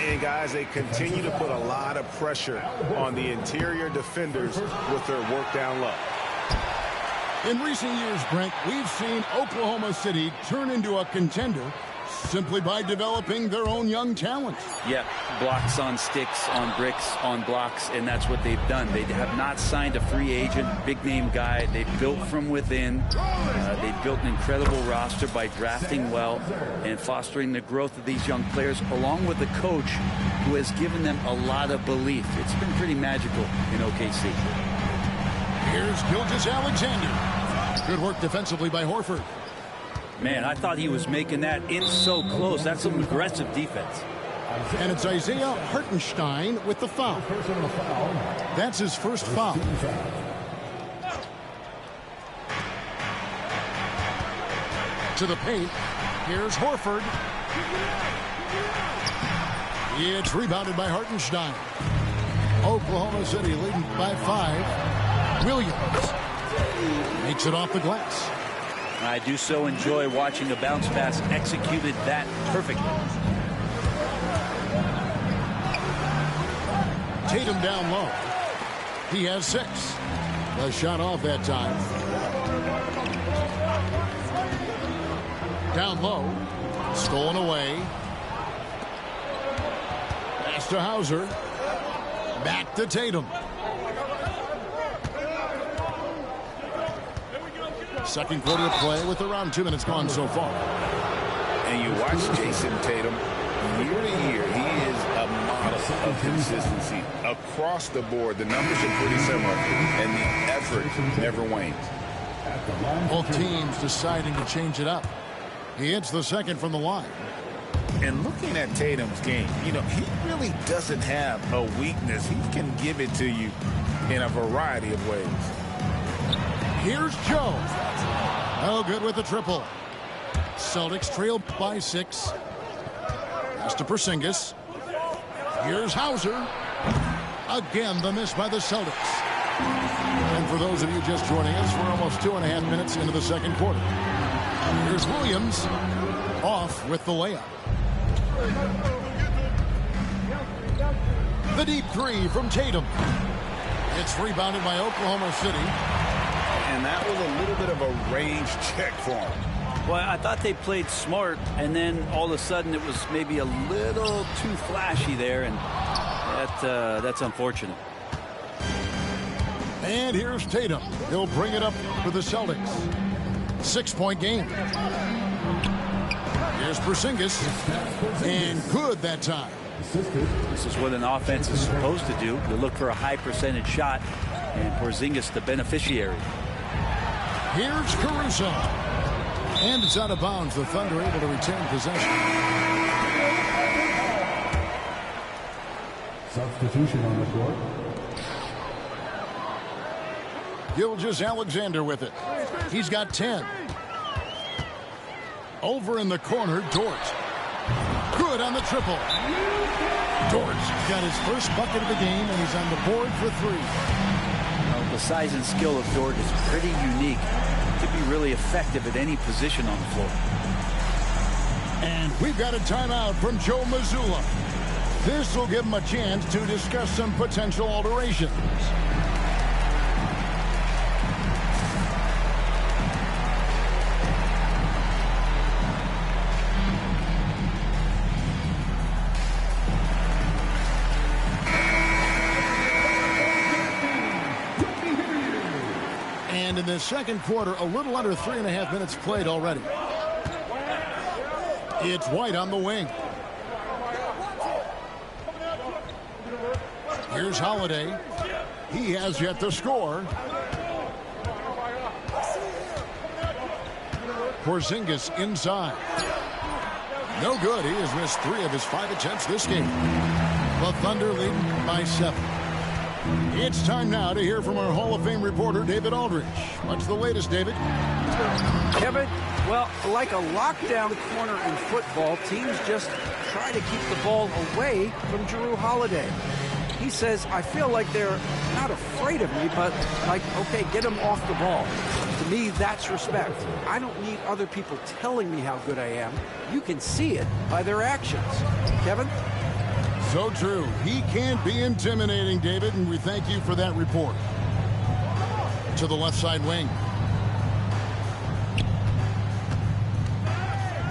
And, guys, they continue to put a lot of pressure on the interior defenders with their work down low. In recent years, Brent, we've seen Oklahoma City turn into a contender simply by developing their own young talent. Yeah, blocks on sticks, on bricks, on blocks, and that's what they've done. They have not signed a free agent, big-name guy. They've built from within. They've built an incredible roster by drafting well and fostering the growth of these young players, along with a coach who has given them a lot of belief. It's been pretty magical in OKC. Here's Gilgeous-Alexander. Good work defensively by Horford. Man, I thought he was making that in so close. That's some aggressive defense. And it's Isaiah Hartenstein with the foul. That's his first foul. To the paint. Here's Horford. It's rebounded by Hartenstein. Oklahoma City leading by 5. Williams makes it off the glass. I do so enjoy watching a bounce pass executed that perfectly. Tatum down low. He has 6. The shot off that time. Down low. Stolen away. Pass to Hauser. Back to Tatum. Second quarter of play with around 2 minutes gone so far. And you watch Jason Tatum year to year. He is a model of consistency across the board. The numbers are pretty similar, and the effort never wanes. Both teams deciding to change it up. He hits the second from the line. And looking at Tatum's game, you know, he really doesn't have a weakness. He can give it to you in a variety of ways. Here's Joe. Oh, good with the triple. Celtics trail by 6. Pass to Porzingis. Here's Hauser. Again, the miss by the Celtics. And for those of you just joining us, we're almost 2.5 minutes into the second quarter. Here's Williams. Off with the layup. The deep 3 from Tatum. It's rebounded by Oklahoma City. And that was a little bit of a range check for him. Well, I thought they played smart, and then all of a sudden it was maybe a little too flashy there, and that's unfortunate. And here's Tatum. He'll bring it up for the Celtics. 6-point game. Here's Porzingis. And good that time. This is what an offense is supposed to do. You look for a high percentage shot, and Porzingis the beneficiary. Here's Caruso. And it's out of bounds. The Thunder able to retain possession. Substitution on the court. Gilgeous-Alexander with it. He's got 10. Over in the corner, Dort. Good on the triple. Dort's got his first bucket of the game, and he's on the board for 3. Well, the size and skill of Dort is pretty unique. Could be really effective at any position on the floor. And we've got a timeout from Joe Mazzulla. This will give him a chance to discuss some potential alterations. In the second quarter, a little under 3.5 minutes played already. It's White on the wing. Here's Holiday. He has yet to score. Porzingis inside. No good. He has missed 3 of his 5 attempts this game. The Thunder leading by 7. It's time now to hear from our Hall of Fame reporter, David Aldridge. What's the latest, David? Kevin, well, like a lockdown corner in football, teams just try to keep the ball away from Jrue Holiday. He says, I feel like they're not afraid of me, but like, okay, get him off the ball. To me, that's respect. I don't need other people telling me how good I am. You can see it by their actions. Kevin? So true. He can't be intimidating, David, and we thank you for that report. To the left side wing.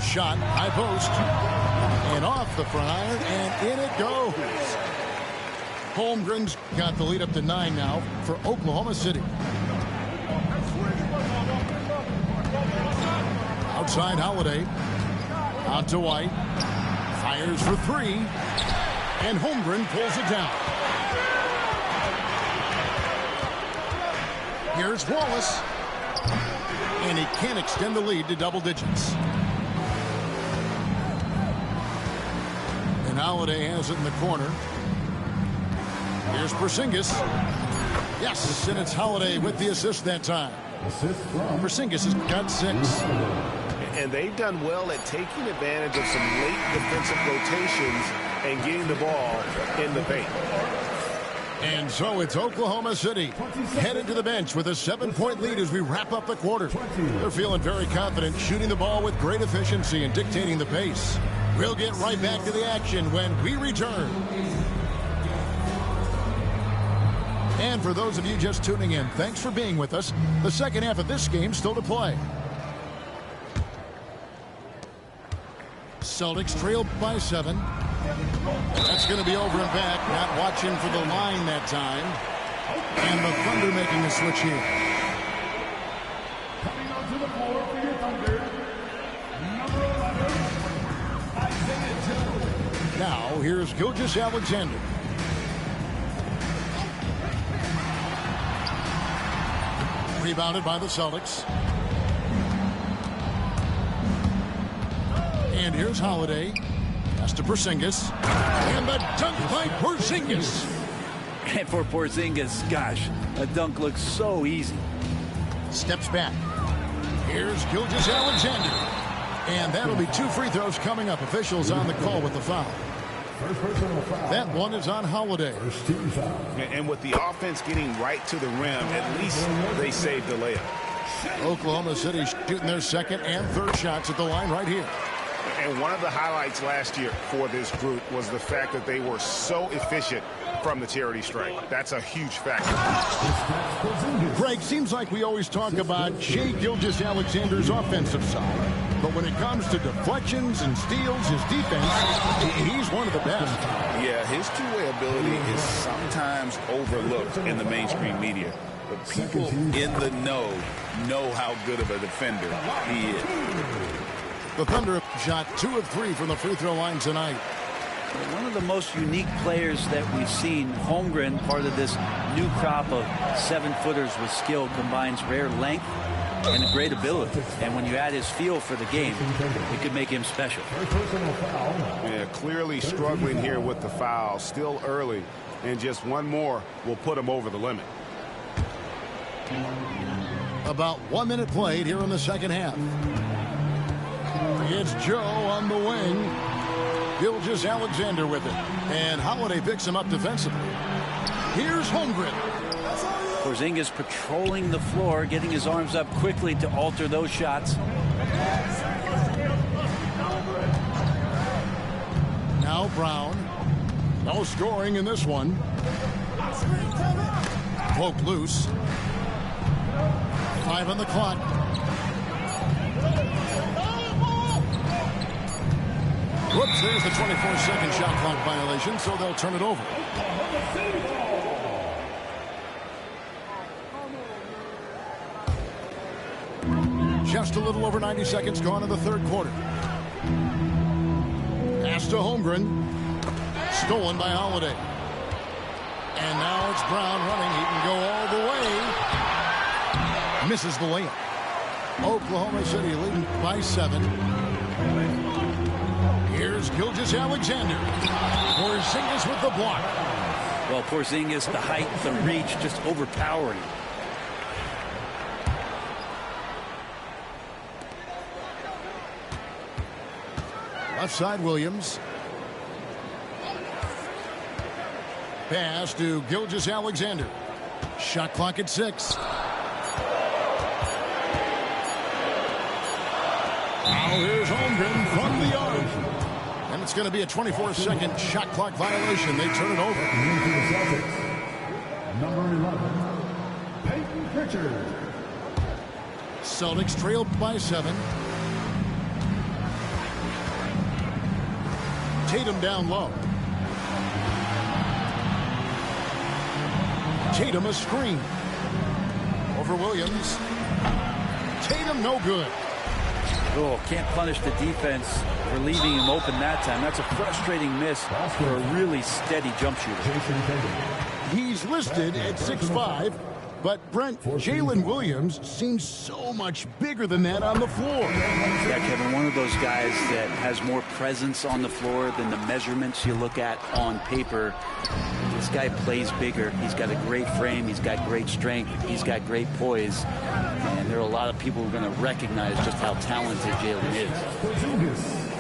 Shot, high post, and off the front iron, and in it goes. Holmgren's got the lead up to 9 now for Oklahoma City. Outside Holiday. Out to White. Fires for 3. And Holmgren pulls it down. Here's Wallace. And he can't extend the lead to double digits. And Holiday has it in the corner. Here's Porzingis. Yes, and it's Holiday with the assist that time. Porzingis has got 6. And they've done well at taking advantage of some late defensive rotations and getting the ball in the paint. And so it's Oklahoma City headed to the bench with a 7-point lead as we wrap up the quarter. They're feeling very confident, shooting the ball with great efficiency and dictating the pace. We'll get right back to the action when we return. And for those of you just tuning in, thanks for being with us. The second half of this game still to play. Celtics trail by 7. That's going to be over and back. Not watching for the line that time. And the Thunder making a switch here. Coming onto the floor for your Thunder, number 11, Isaiah Joe. Now here's Gilgeous-Alexander. Rebounded by the Celtics. And here's Holiday. Pass to Porzingis. And the dunk by Porzingis. And for Porzingis, gosh, a dunk looks so easy. Steps back. Here's Gilgeous-Alexander. And that'll be 2 free throws coming up. Officials on the call with the foul. That one is on Holiday. And with the offense getting right to the rim, at least they saved the layup. Oklahoma City shooting their second and third shots at the line right here. And one of the highlights last year for this group was the fact that they were so efficient from the charity stripe. That's a huge factor. Greg, seems like we always talk about Shai Gilgeous-Alexander's offensive side. But when it comes to deflections and steals, his defense, he's one of the best. Yeah, his two-way ability is sometimes overlooked in the mainstream media. But people in the know how good of a defender he is. The Thunder shot 2 of 3 from the free throw line tonight. One of the most unique players that we've seen, Holmgren, part of this new crop of 7-footers with skill, combines rare length and a great ability. And when you add his feel for the game, it could make him special. Yeah, clearly struggling here with the foul. Still early, and just one more will put him over the limit. About 1 minute played here in the second half. It's Joe on the wing. Gilgeous-Alexander with it. And Holiday picks him up defensively. Here's Holmgren. Porzingis patrolling the floor, getting his arms up quickly to alter those shots. Now Brown. No scoring in this one. Poke loose. 5 on the clock. Whoops, there's the 24-second shot clock violation, so they'll turn it over. Just a little over 90 seconds gone in the third quarter. Pass to Holmgren. Stolen by Holiday. And now it's Brown running. He can go all the way. Misses the layup. Oklahoma City leading by 7. Here's Gilgeous-Alexander. Porzingis with the block. Well, Porzingis, the height, the reach, just overpowering. Left side, Williams. Pass to Gilgeous-Alexander. Shot clock at 6. Now here's Holmgren from the arc. And it's going to be a 24-second shot clock violation. They turn it over. Number 11, Peyton Pritchard. Celtics trailed by 7. Tatum down low. Tatum a screen. Over Williams. Tatum no good. Oh, can't punish the defense for leaving him open that time. That's a frustrating miss for a really steady jump shooter. He's listed at 6'5", but Brent, Jalen Williams seems so much bigger than that on the floor. Yeah, Kevin, one of those guys that has more presence on the floor than the measurements you look at on paper. This guy plays bigger. He's got a great frame. He's got great strength. He's got great poise. And there are a lot of people who are going to recognize just how talented Jalen is.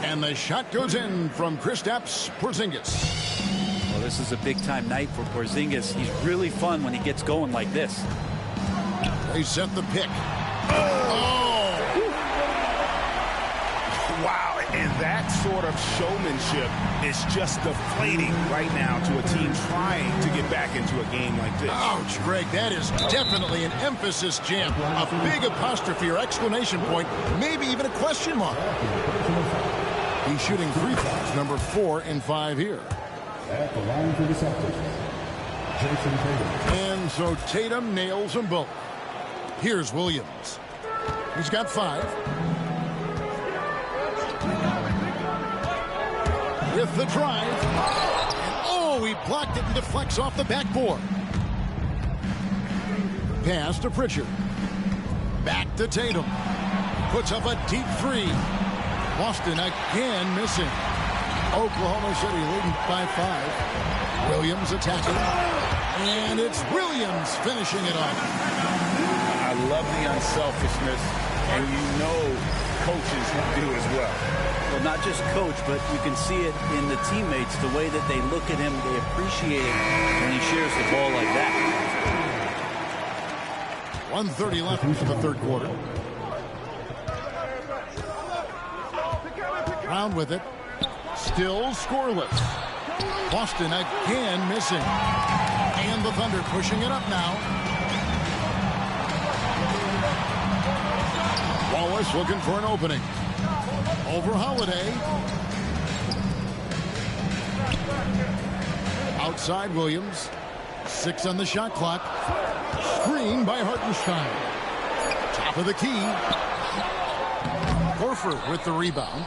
And the shot goes in from Kristaps Porzingis. Well, this is a big-time night for Porzingis. He's really fun when he gets going like this. They set the pick. Wow, and that sort of showmanship is just deflating right now to a team trying to get back into a game like this. Ouch, Greg, that is definitely an emphasis jam. A big apostrophe or exclamation point, maybe even a question mark. He's shooting free throws, number 4 and 5 here. At the line for the Celtics, Jason Tatum. And so Tatum nails them both. Here's Williams. He's got 5. With the drive. And he blocked it and deflects off the backboard. Pass to Pritchard. Back to Tatum. Puts up a deep 3. Boston again missing. Oklahoma City leading by 5. Williams attacking. And it's Williams finishing it off. I love the unselfishness, and you know coaches do as well. Well, not just coach, but you can see it in the teammates, the way that they look at him, they appreciate it when he shares the ball like that. 1:30 left in the third quarter. Brown with it. Still scoreless. Boston again missing. And the Thunder pushing it up now. Wallace looking for an opening. Over Holiday. Outside Williams. 6 on the shot clock. Screen by Hartenstein. Top of the key. Horford with the rebound.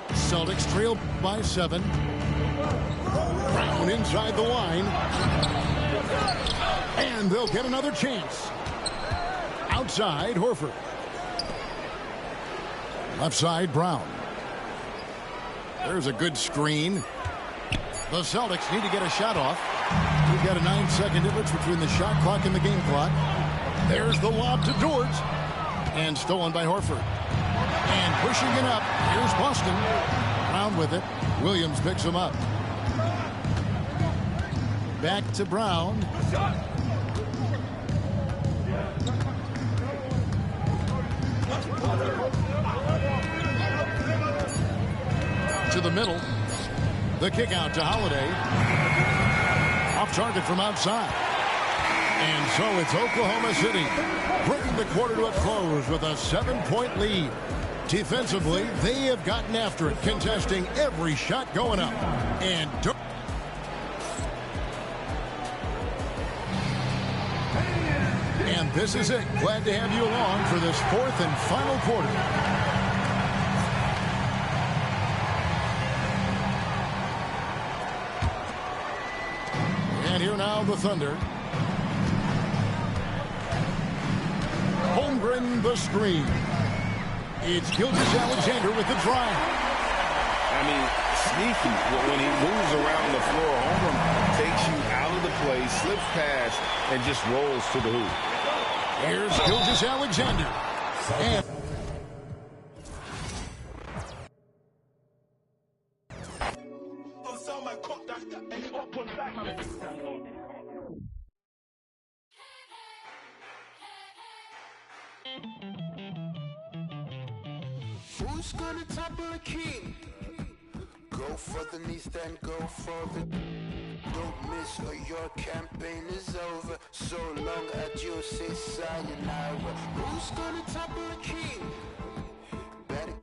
Celtics trail by 7. Brown inside the line. And they'll get another chance. Outside, Horford. Left side, Brown. There's a good screen. The Celtics need to get a shot off. We've got a 9-second difference between the shot clock and the game clock. There's the lob to George. And stolen by Horford. And pushing it up. Here's Boston. Brown with it. Williams picks him up. Back to Brown. To the middle. The kick out to Holiday. Off target from outside. And so it's Oklahoma City bringing the quarter to a close with a 7-point lead. Defensively, they have gotten after it, contesting every shot going up. And this is it. Glad to have you along for this 4th and final quarter. And here now the Thunder. Sandgren the screen. It's Gilgeous-Alexander with the drive. I mean, sneaky. When he moves around the floor, Holmgren takes you out of the play, slips past, and just rolls to the hoop. Here's Gilgeous-Alexander. And who's gonna topple the king? Go for the knees, then go for the... Don't miss or your campaign is over. So long adieu, say sayonara. Who's gonna topple the king? Better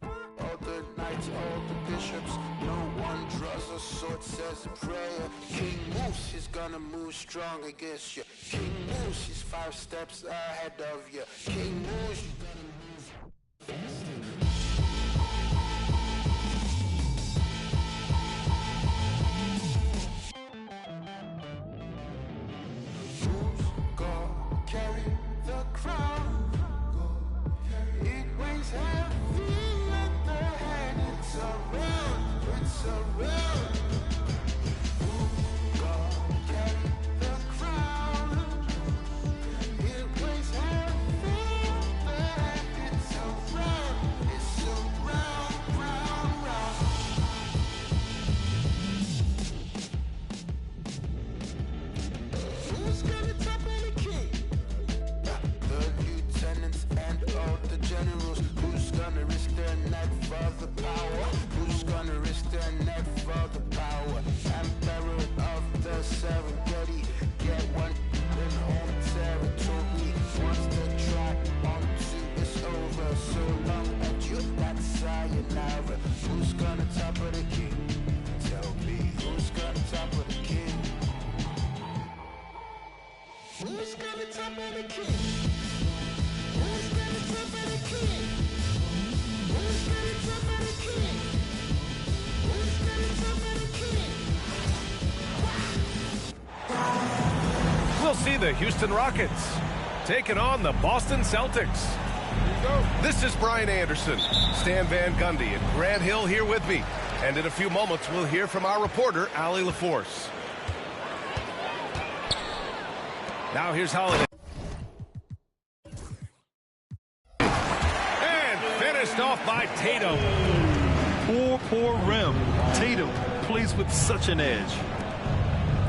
all the knights, all the bishops. No one draws a sword, says a prayer. King Moose, he's gonna move strong against you. King Moose, he's 5 steps ahead of you. King Moose, he's gonna move faster. Carry the crown. It weighs heavy at the head. It's around. It's around. God carry the crown. It weighs heavy at the head. It's around. It's around, round, round. Who's gonna topple the king? The lieutenants and all the generals. Who's gonna risk their neck for the power? Who's gonna risk their neck for the power? Emperor of the Serengeti. Get one in home territory. Once the track onto it's over. So long adieu, that's sayonara. Who's gonna topple the king? Tell me, who's gonna topple the king? Who's gonna topple the king? Who's gonna topple the king? Who's gonna topple the king? Who's gonna topple the king? We'll see the Houston Rockets taking on the Boston Celtics. This is Brian Anderson, Stan Van Gundy, and Grant Hill here with me. And in a few moments, we'll hear from our reporter, Allie LaForce. Now here's Holiday. And finished off by Tatum. Poor rim. Tatum plays with such an edge.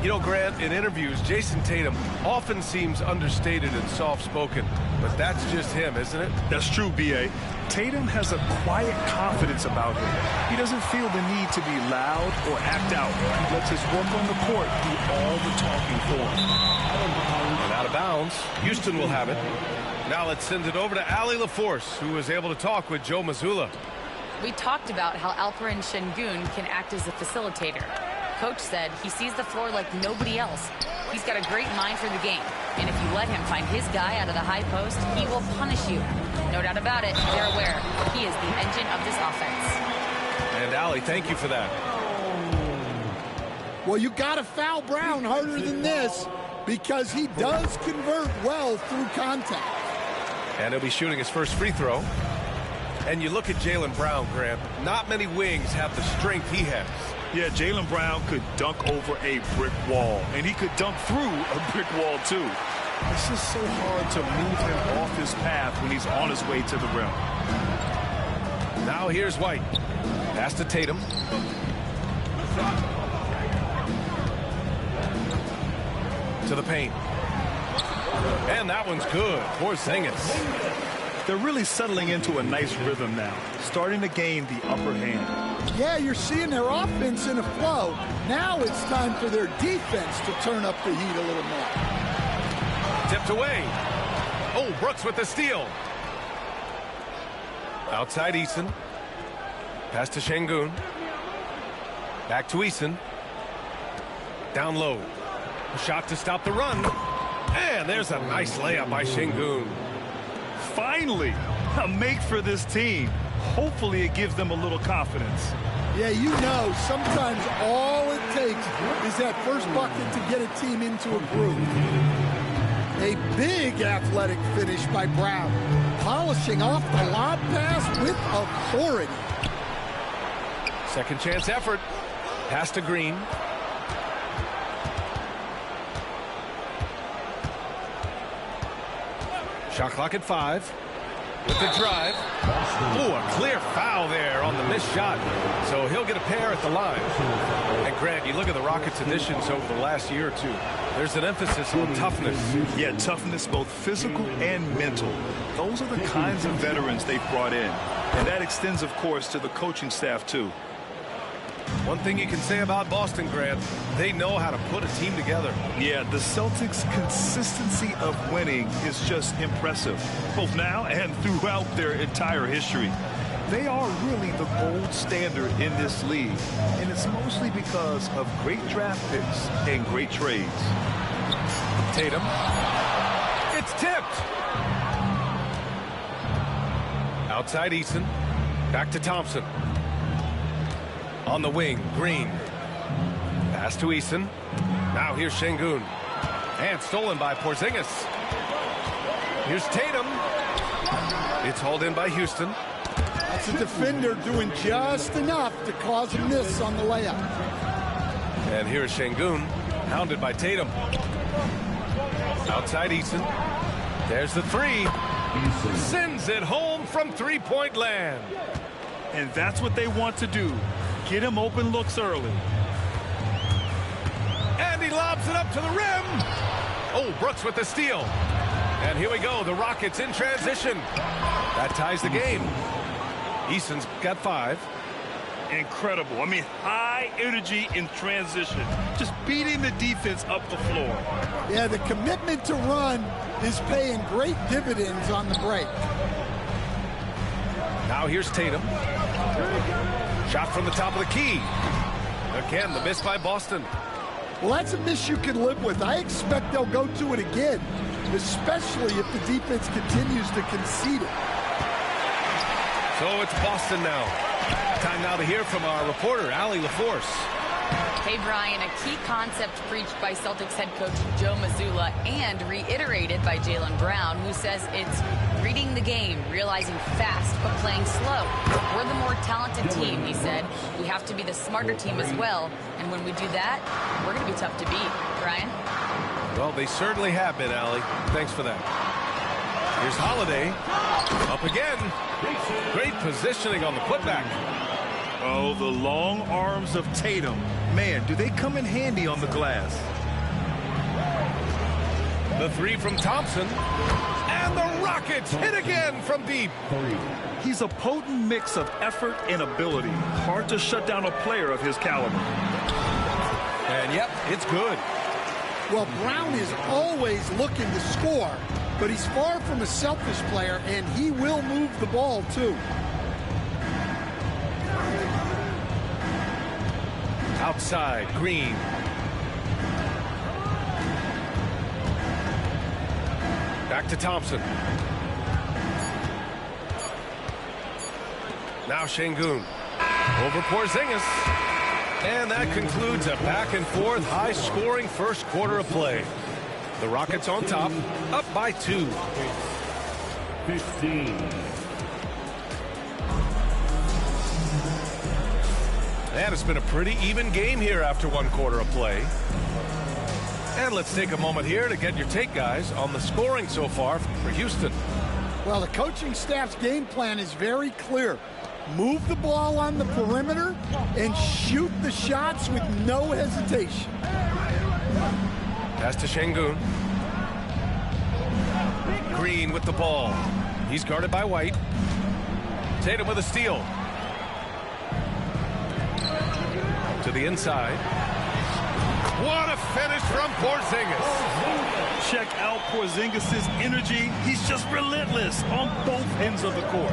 You know, Grant, in interviews, Jason Tatum often seems understated and soft-spoken, but that's just him, isn't it? That's true, B.A. Tatum has a quiet confidence about him. He doesn't feel the need to be loud or act out. He lets his work on the court do all the talking for him. And out of bounds, Houston will have it. Now let's send it over to Allie LaForce, who was able to talk with Joe Mazzulla. We talked about how Alperen Şengün can act as a facilitator. Coach said he sees the floor like nobody else. He's got a great mind for the game. And if you let him find his guy out of the high post, he will punish you. No doubt about it, they're aware. He is the engine of this offense. And Allie, thank you for that. Well, you got to foul Brown harder than this because he does convert well through contact. And he'll be shooting his first free throw. And you look at Jaylen Brown, Grant, not many wings have the strength he has. Yeah, Jaylen Brown could dunk over a brick wall, and he could dunk through a brick wall, too. It's just so hard to move him off his path when he's on his way to the rim. Now here's White. Pass to Tatum. To the paint. And that one's good. Porzingis. They're really settling into a nice rhythm now, starting to gain the upper hand. Yeah, you're seeing their offense in a flow. Now it's time for their defense to turn up the heat a little more. Tipped away. Oh, Brooks with the steal. Outside Eason. Pass to Şengün. Back to Eason. Down low. A shot to stop the run. And there's a nice layup by Şengün. Finally, a make for this team. Hopefully it gives them a little confidence. Yeah, you know, sometimes all it takes is that first bucket to get a team into a groove. A big athletic finish by Brown. polishing off the lob pass with authority. Second chance effort. Pass to Green. Shot clock at 5. With the drive. Ooh, a clear foul there on the missed shot. So he'll get a pair at the line. And Grant, you look at the Rockets' additions over the last year or two. There's an emphasis on toughness. Yeah, toughness, both physical and mental. Those are the kinds of veterans they've brought in. And that extends, of course, to the coaching staff, too. One thing you can say about Boston, Grant, they know how to put a team together. Yeah, the Celtics' consistency of winning is just impressive, both now and throughout their entire history. They are really the gold standard in this league, and it's mostly because of great draft picks and great trades. Tatum. It's tipped. Outside Eason. Back to Thompson. On the wing, Green. Pass to Eason. Now here's Şengün. And stolen by Porzingis. Here's Tatum. It's hauled in by Houston. That's a defender doing just enough to cause a miss on the layup. And here's Şengün, hounded by Tatum. Outside Eason. There's the three. Sends it home from three-point land. And that's what they want to do. Get him open looks early. And he lobs it up to the rim. Oh, Brooks with the steal. And here we go, the Rockets in transition. That ties the game. Eason's got 5. Incredible. I mean, high energy in transition. Just beating the defense up the floor. Yeah, the commitment to run is paying great dividends on the break. Now here's Tatum. Shot from the top of the key. Again, the miss by Boston. Well, that's a miss you can live with. I expect they'll go to it again, especially if the defense continues to concede it. So it's Boston now. Time now to hear from our reporter, Allie LaForce. Hey, Brian, a key concept preached by Celtics head coach Joe Mazzulla and reiterated by Jaylen Brown, who says it's reading the game, realizing fast, but playing slow. We're the more talented team, he said. We have to be the smarter team as well. And when we do that, we're going to be tough to beat. Brian? Well, they certainly have been, Allie. Thanks for that. Here's Holiday. Up again. Great positioning on the putback. Oh, the long arms of Tatum. Man, do they come in handy on the glass. The three from Thompson. And the Rockets hit again from deep. He's a potent mix of effort and ability. Hard to shut down a player of his caliber. And yep, it's good. Well, Brown is always looking to score, but he's far from a selfish player, and he will move the ball, too. Outside, Green. Back to Thompson. Now Şengün. Over Porzingis. And that concludes a back-and-forth, high-scoring first quarter of play. The Rockets on top, up by 2. 15. And it's been a pretty even game here after one quarter of play. And let's take a moment here to get your take, guys, on the scoring so far for Houston. Well, the coaching staff's game plan is very clear. Move the ball on the perimeter and shoot the shots with no hesitation. Pass to Şengün. Green with the ball. He's guarded by White. Tatum with a steal. To the inside. What a finish from Porzingis. Check out Porzingis' energy. He's just relentless on both ends of the court.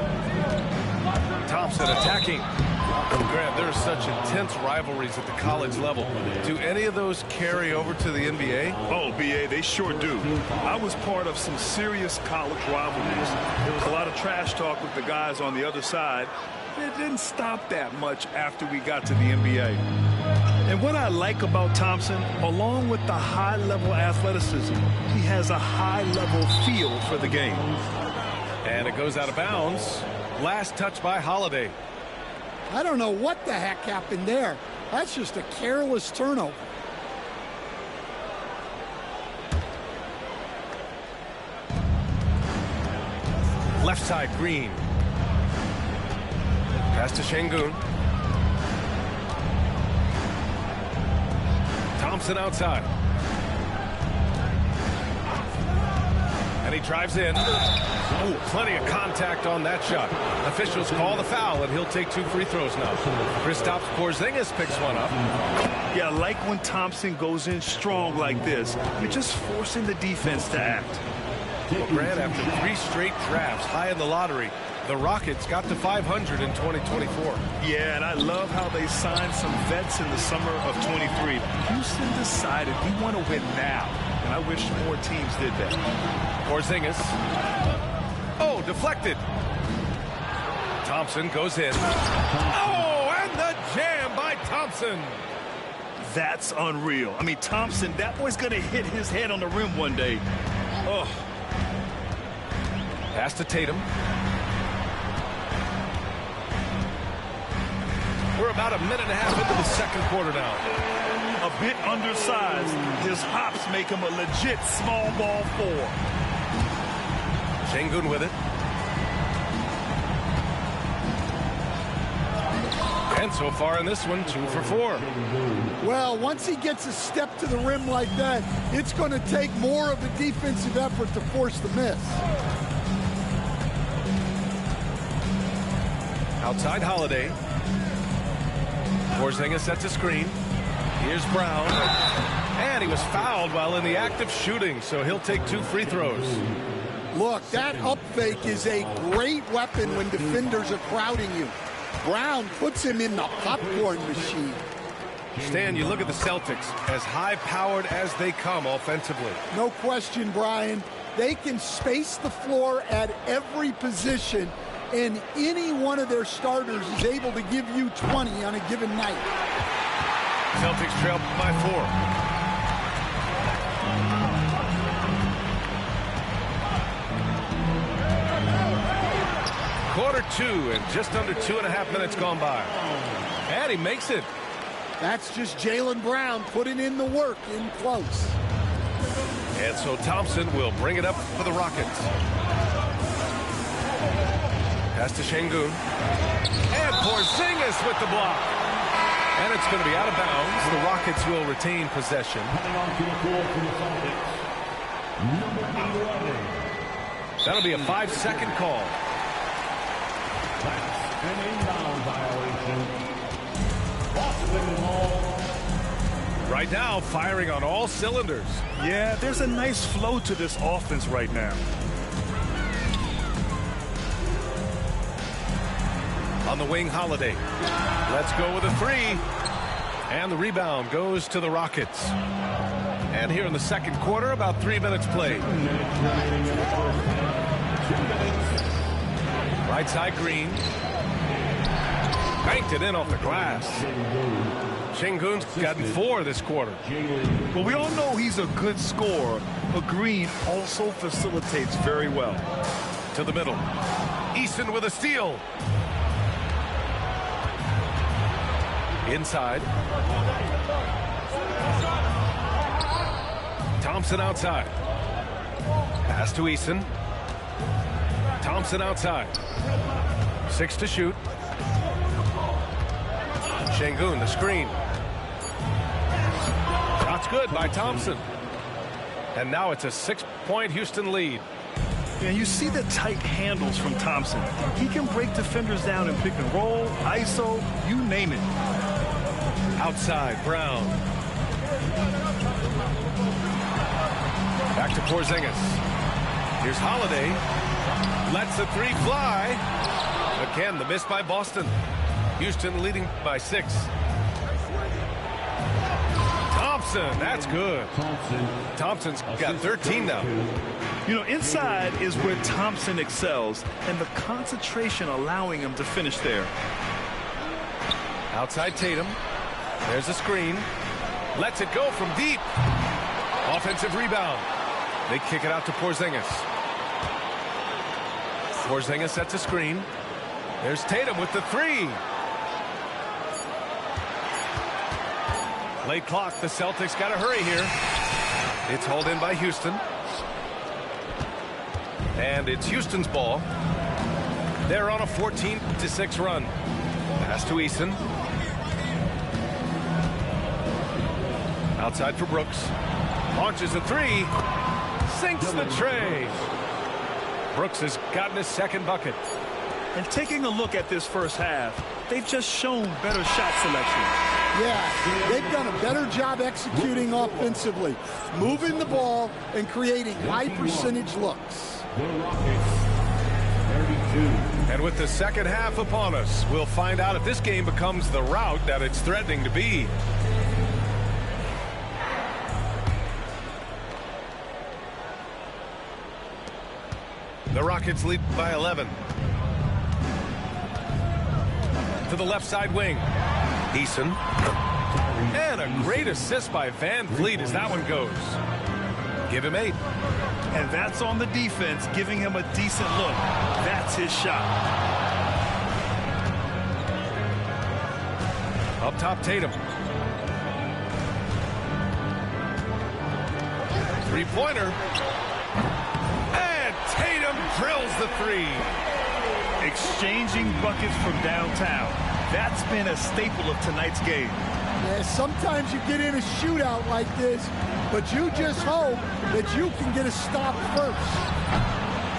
Thompson attacking. Grant, there are such intense rivalries at the college level. Do any of those carry over to the NBA? Oh, BA, they sure do. I was part of some serious college rivalries. There was a lot of trash talk with the guys on the other side. It didn't stop that much after we got to the NBA. And what I like about Thompson, along with the high-level athleticism, he has a high-level feel for the game. And it goes out of bounds. Last touch by Holiday. I don't know what the heck happened there. That's just a careless turnover. Left side, Green. Pass to Şengün. Thompson outside. And he drives in. Oh, plenty of contact on that shot. Officials call the foul, and he'll take 2 free throws now. Kristaps Porzingis picks one up. Yeah, like when Thompson goes in strong like this, you're just forcing the defense to act. Well, Grant, after 3 straight drafts high in the lottery, the Rockets got to 500 in 2024. Yeah, and I love how they signed some vets in the summer of 23. Houston decided we want to win now, and I wish more teams did that. Porzingis. Oh, deflected. Thompson goes in. Oh, and the jam by Thompson. That's unreal. I mean, Thompson, that boy's going to hit his head on the rim one day. Oh. Pass to Tatum. We're about a minute and a half into the second quarter now. A bit undersized. His hops make him a legit small ball 4. Şengün with it. And so far in this one, 2 for 4. Well, once he gets a step to the rim like that, it's going to take more of a defensive effort to force the miss. Outside Holiday. Porzingis sets a screen. Here's Brown. And he was fouled while in the act of shooting, so he'll take 2 free throws. Look, that up fake is a great weapon when defenders are crowding you. Brown puts him in the popcorn machine. Stan, you look at the Celtics, as high-powered as they come offensively. No question, Brian. They can space the floor at every position, and any one of their starters is able to give you 20 on a given night. Celtics trail by 4. Quarter 2 and just under 2.5 minutes gone by. And he makes it. That's just Jaylen Brown putting in the work in close. And so Thompson will bring it up for the Rockets. Pass to Şengün. And Porzingis with the block. And it's going to be out of bounds. The Rockets will retain possession. That'll be a 5-second call. An inbound violation. Boston ball. Right now, firing on all cylinders. Yeah, there's a nice flow to this offense right now. On the wing, Holiday. Let's go with a 3. And the rebound goes to the Rockets. And here in the second quarter, about 3 minutes played. Right side, Green. Banked it in off the glass. Şengün's gotten 4 this quarter. Well, we all know he's a good scorer, but Green also facilitates very well. To the middle. Easton with a steal. Inside. Thompson outside. Pass to Easton. Thompson outside. 6 to shoot. Şengün, the screen. Shot's good by Thompson. And now it's a 6-point Houston lead. And you see the tight handles from Thompson. He can break defenders down in pick and roll, ISO, you name it. Outside, Brown. Back to Porzingis. Here's Holiday. Lets the 3 fly. Again, the miss by Boston. Houston leading by 6. Thompson, that's good. Thompson's got 13 now. You know, inside is where Thompson excels, and the concentration allowing him to finish there. Outside Tatum. There's a screen. Lets it go from deep. Offensive rebound. They kick it out to Porzingis. Porzingis sets a screen. There's Tatum with the three. Late clock. The Celtics got to hurry here. It's hauled in by Houston. And it's Houston's ball. They're on a 14-6 run. Pass to Eason. Outside for Brooks. Launches a three. Sinks the tray. Brooks has gotten his second bucket. And taking a look at this first half, they've just shown better shot selection. Yeah, they've done a better job executing offensively, moving the ball and creating high percentage looks. And with the second half upon us, we'll find out if this game becomes the rout that it's threatening to be. The Rockets lead by 11. To the left side wing. Eason. And a great assist by Van Vliet as that one goes. Give him 8. And that's on the defense, giving him a decent look. That's his shot. Up top, Tatum. Three-pointer. And Tatum drills the three. Exchanging buckets from downtown. That's been a staple of tonight's game. Yeah, sometimes you get in a shootout like this, but you just hope that you can get a stop first.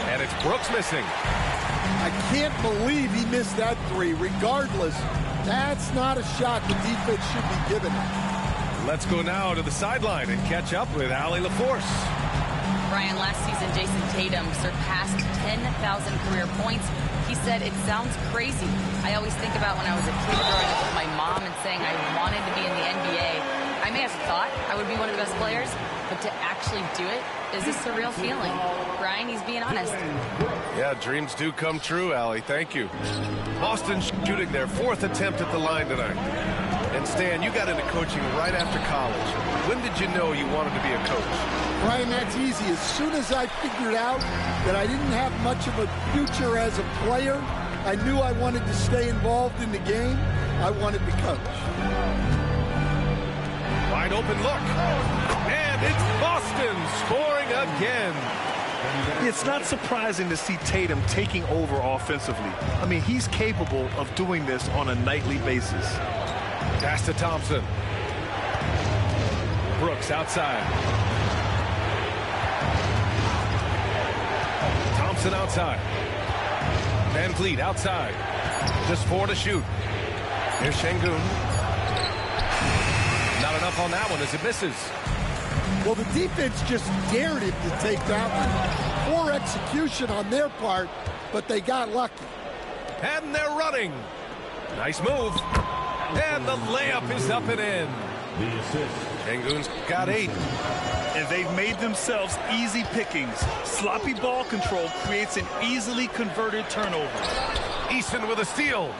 And it's Brooks missing. I can't believe he missed that three. Regardless, that's not a shot the defense should be giving. Let's go now to the sideline and catch up with Allie LaForce. Brian, last season, Jason Tatum surpassed 10,000 career points. He said, "It sounds crazy. I always think about when I was a kid growing up with my mom and saying I wanted to be in the NBA. I may have thought I would be one of the best players, but to actually do it is a surreal feeling." Brian, he's being honest. Yeah, dreams do come true, Allie. Thank you. Boston shooting their 4th attempt at the line tonight. And Stan, you got into coaching right after college. When did you know you wanted to be a coach? Brian, that's easy. As soon as I figured out that I didn't have much of a future as a player, I knew I wanted to stay involved in the game. I wanted to coach. Wide open look. And it's Boston scoring again. It's not surprising to see Tatum taking over offensively. I mean, he's capable of doing this on a nightly basis. Pass to Thompson. Brooks outside. Thompson outside. Van Vliet outside. Just 4 to shoot. Here's Şengün. Not enough on that one as it misses. Well, the defense just dared him to take that one. Poor execution on their part, but they got lucky. And they're running. Nice move. And the layup is up and in. Şengün's got 8. And they've made themselves easy pickings. Sloppy ball control creates an easily converted turnover. Eason with a steal.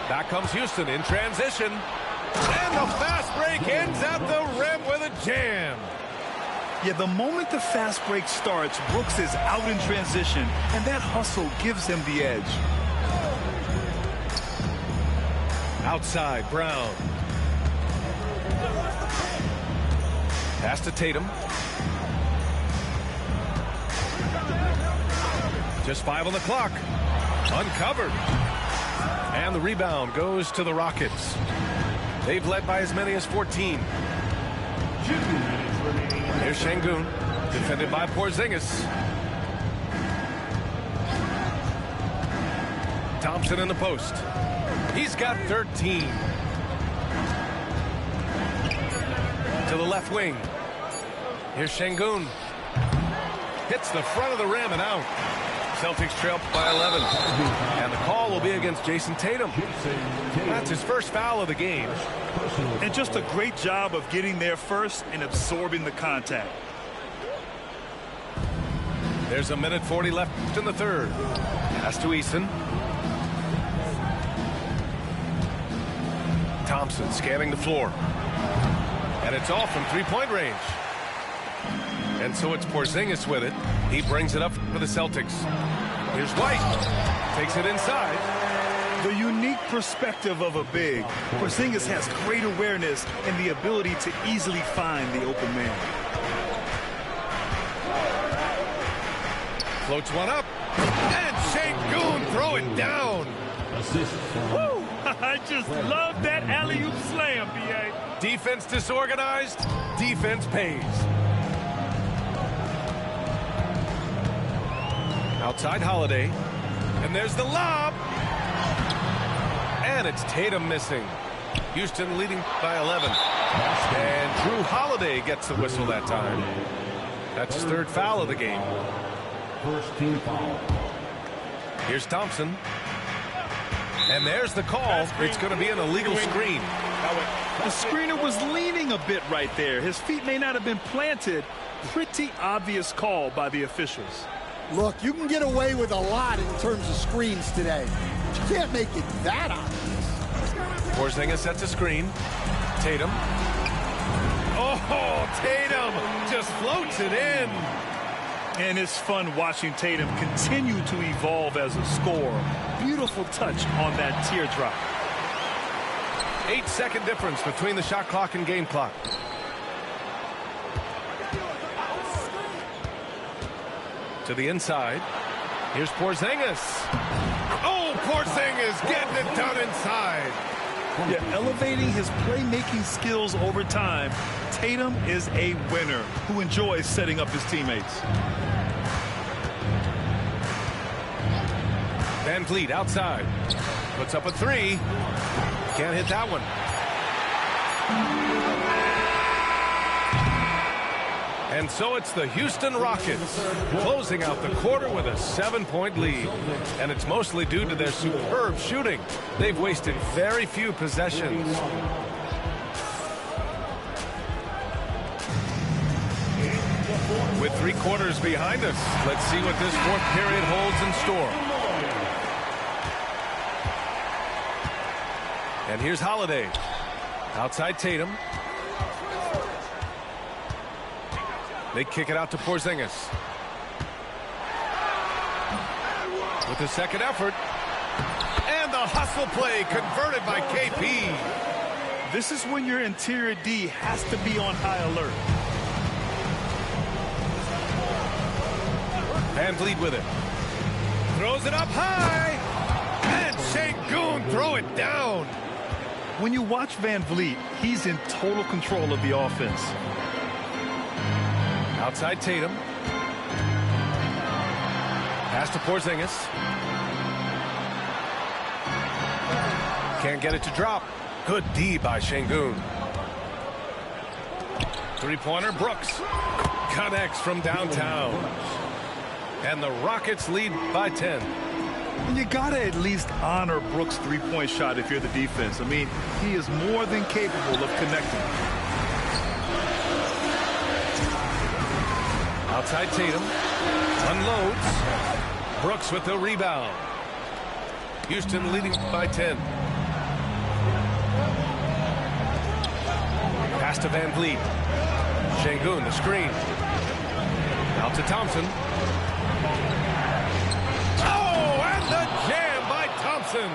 Back comes Houston in transition. And the fast break ends at the rim with a jam. Yeah, the moment the fast break starts, Brooks is out in transition, and that hustle gives him the edge. Outside, Brown. Pass to Tatum. Just 5 on the clock. Uncovered. And the rebound goes to the Rockets. They've led by as many as 14. Here's Şengün, defended by Porzingis. Thompson in the post. He's got 13. To the left wing. Here's Şengün. Hits the front of the rim and out. Celtics trail by 11. And the call will be against Jason Tatum. That's his first foul of the game. And just a great job of getting there first and absorbing the contact. There's a minute 40 left in the third. Pass to Eason. Thompson scanning the floor. And it's off from three-point range. And so it's Porzingis with it. He brings it up for the Celtics. Here's White. Takes it inside. The unique perspective of a big. Porzingis has great awareness and the ability to easily find the open man. Floats one up. And Şengün throw it down. Woo! I just love that alley-oop slam, B.A. Defense disorganized. Defense pays. Outside Holiday. And there's the lob. And it's Tatum missing. Houston leading by 11. And Drew Holiday gets the whistle that time. That's his third foul of the game. First team foul. Here's Thompson. And there's the call. It's going to be an illegal screen. The screener was leaning a bit right there. His feet may not have been planted. Pretty obvious call by the officials. Look, you can get away with a lot in terms of screens today. But you can't make it that obvious. Porzingis sets a screen. Tatum. Oh, Tatum just floats it in. And it's fun watching Tatum continue to evolve as a scorer. Beautiful touch on that teardrop. 8-second difference between the shot clock and game clock. To the inside. Here's Porzingis. Oh, Porzingis getting it done inside. Yeah, elevating his playmaking skills over time. Tatum is a winner who enjoys setting up his teammates. Van Vliet outside. Puts up a three. Can't hit that one. And so it's the Houston Rockets closing out the quarter with a 7-point lead. And it's mostly due to their superb shooting. They've wasted very few possessions. With 3 quarters behind us, let's see what this fourth period holds in store. And here's Holiday. Outside Tatum. They kick it out to Porzingis. With the second effort. And the hustle play converted by KP. This is when your interior D has to be on high alert. Van Vliet with it. Throws it up high. And Şengün throw it down. When you watch Van Vliet, he's in total control of the offense. Outside Tatum. Pass to Porzingis. Can't get it to drop. Good D by Şengün. Three-pointer, Brooks. Connects from downtown. And the Rockets lead by 10. And you got to at least honor Brooks' three-point shot if you're the defense. I mean, he is more than capable of connecting. Outside Tatum. Unloads. Brooks with the rebound. Houston leading by 10. Pass to Van Vliet. Şengün, the screen. Out to Thompson. Oh, and the jam by Thompson.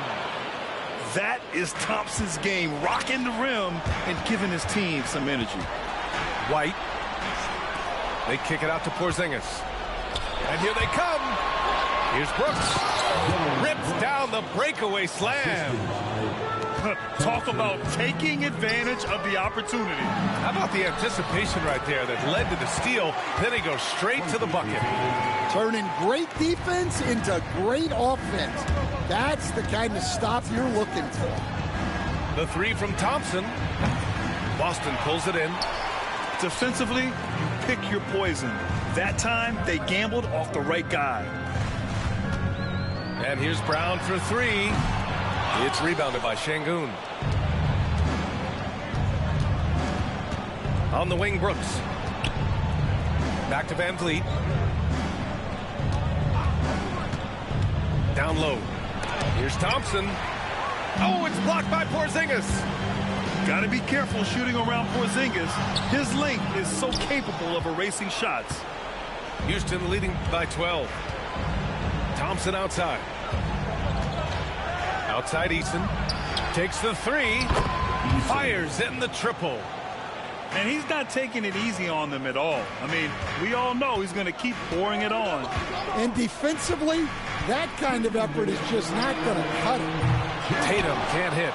That is Thompson's game, rocking the rim and giving his team some energy. White. They kick it out to Porzingis. And here they come. Here's Brooks. Rips down the breakaway slam. Talk about taking advantage of the opportunity. How about the anticipation right there that led to the steal? Then he goes straight to the bucket. Turning great defense into great offense. That's the kind of stuff you're looking for. The three from Thompson. Boston pulls it in. Defensively, pick your poison. That time, they gambled off the right guy. And here's Brown for three. It's rebounded by Şengün. On the wing, Brooks. Back to Van Vliet. Down low. Here's Thompson. Oh, it's blocked by Porzingis. Got to be careful shooting around Porzingis. His length is so capable of erasing shots. Houston leading by 12. Thompson outside. Outside Eason. Takes the three. Fires in the triple. And he's not taking it easy on them at all. I mean, we all know he's going to keep pouring it on. And defensively, that kind of effort is just not going to cut it. Tatum can't hit.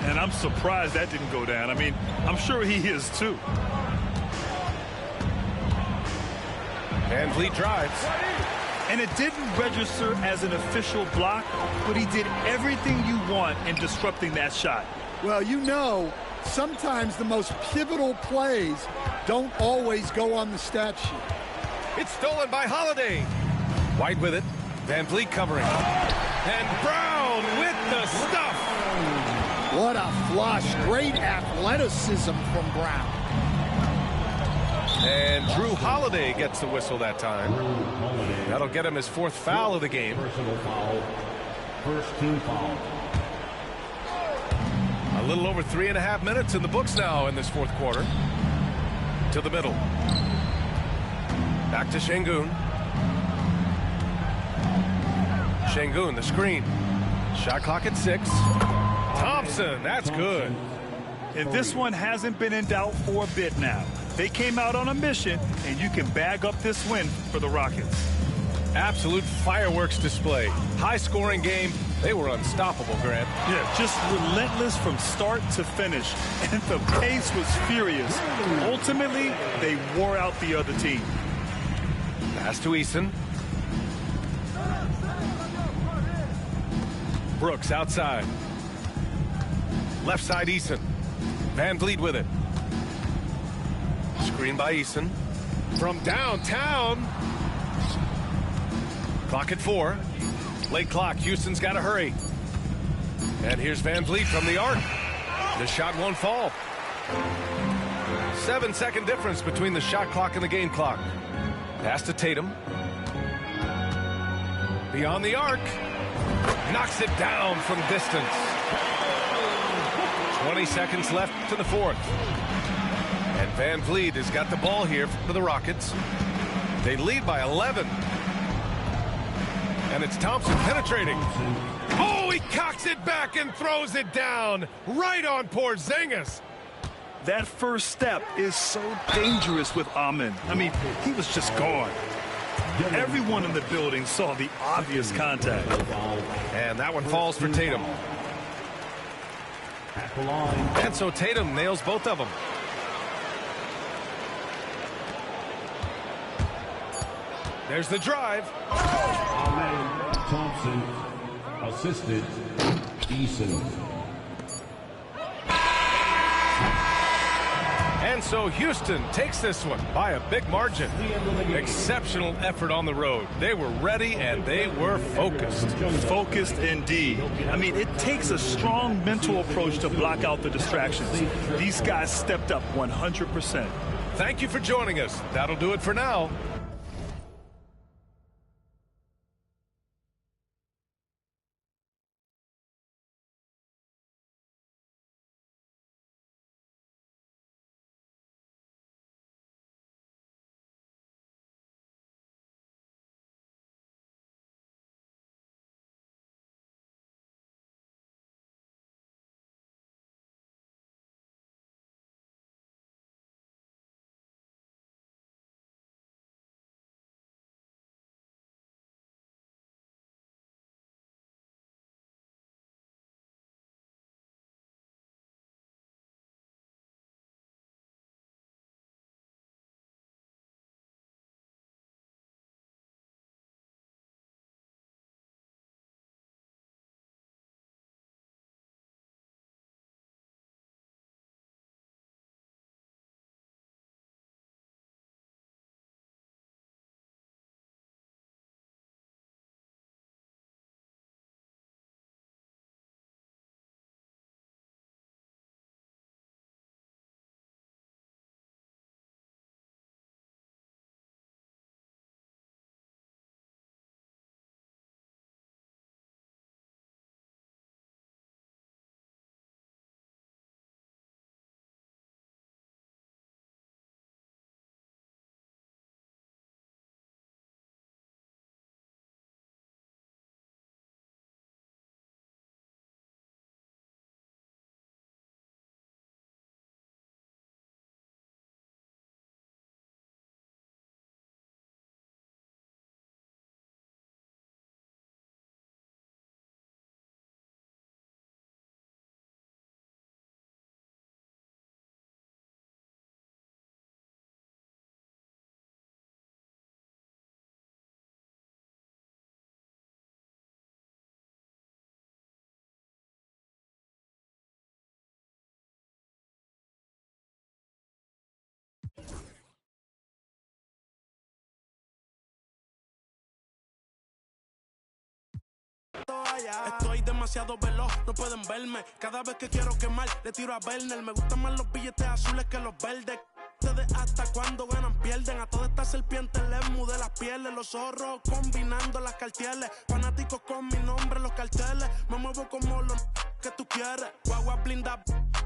And I'm surprised that didn't go down. I mean, I'm sure he is too. VanVleet drives. And it didn't register as an official block, but he did everything you want in disrupting that shot. Well, you know, sometimes the most pivotal plays don't always go on the stat sheet. It's stolen by Holiday. White with it. VanVleet covering. And Brown with the stuff. What a flush. Great athleticism from Brown. And Drew Holiday gets the whistle that time. That'll get him his 4th foul of the game. First team foul. A little over 3.5 minutes in the books now in this 4th quarter. To the middle. Back to Şengün. Şengün, the screen. Shot clock at 6. Thompson, that's good. And this one hasn't been in doubt for a bit now. They came out on a mission, and you can bag up this win for the Rockets. Absolute fireworks display. High-scoring game. They were unstoppable, Grant. Yeah, just relentless from start to finish. And the pace was furious. Ultimately, they wore out the other team. Pass to Eason. Brooks outside. Left side Eason. VanVleet with it. Screen by Eason. From downtown. Clock at 4. Late clock. Houston's got to hurry. And here's VanVleet from the arc. The shot won't fall. 7-second difference between the shot clock and the game clock. Pass to Tatum. Beyond the arc. Knocks it down from distance. 20 seconds left to the 4th. And VanVleet has got the ball here for the Rockets. They lead by 11. And it's Thompson penetrating. Oh, he cocks it back and throws it down. Right on Porzingis. That first step is so dangerous with Amen. I mean, he was just gone. Everyone in the building saw the obvious contact. And that one falls for Tatum. And so Tatum nails both of them. There's the drive. Amen Thompson assisted Eason. And so Houston takes this one by a big margin. Exceptional effort on the road. They were ready and they were focused. Focused indeed. I mean, it takes a strong mental approach to block out the distractions. These guys stepped up 100%. Thank you for joining us. That'll do it for now. Estoy demasiado veloz, no pueden verme. Cada vez que quiero quemar, le tiro a Werner. Me gustan más los billetes azules que los verdes. De hasta cuando ganan pierden. A todas estas serpientes les mudé las pieles. Los zorros combinando las cartieles. Fanáticos con mi nombre en los carteles. Me muevo como los que tú quieres. Guagua blinda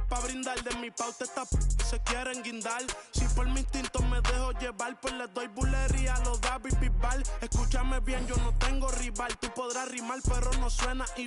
pa' brindar. De mi pauta esta se quieren guindar. Si por mi instinto me dejo llevar, pues les doy bulería a los David Bisbal. Escúchame bien, yo no tengo rival. Tú podrás rimar, pero no suena igual.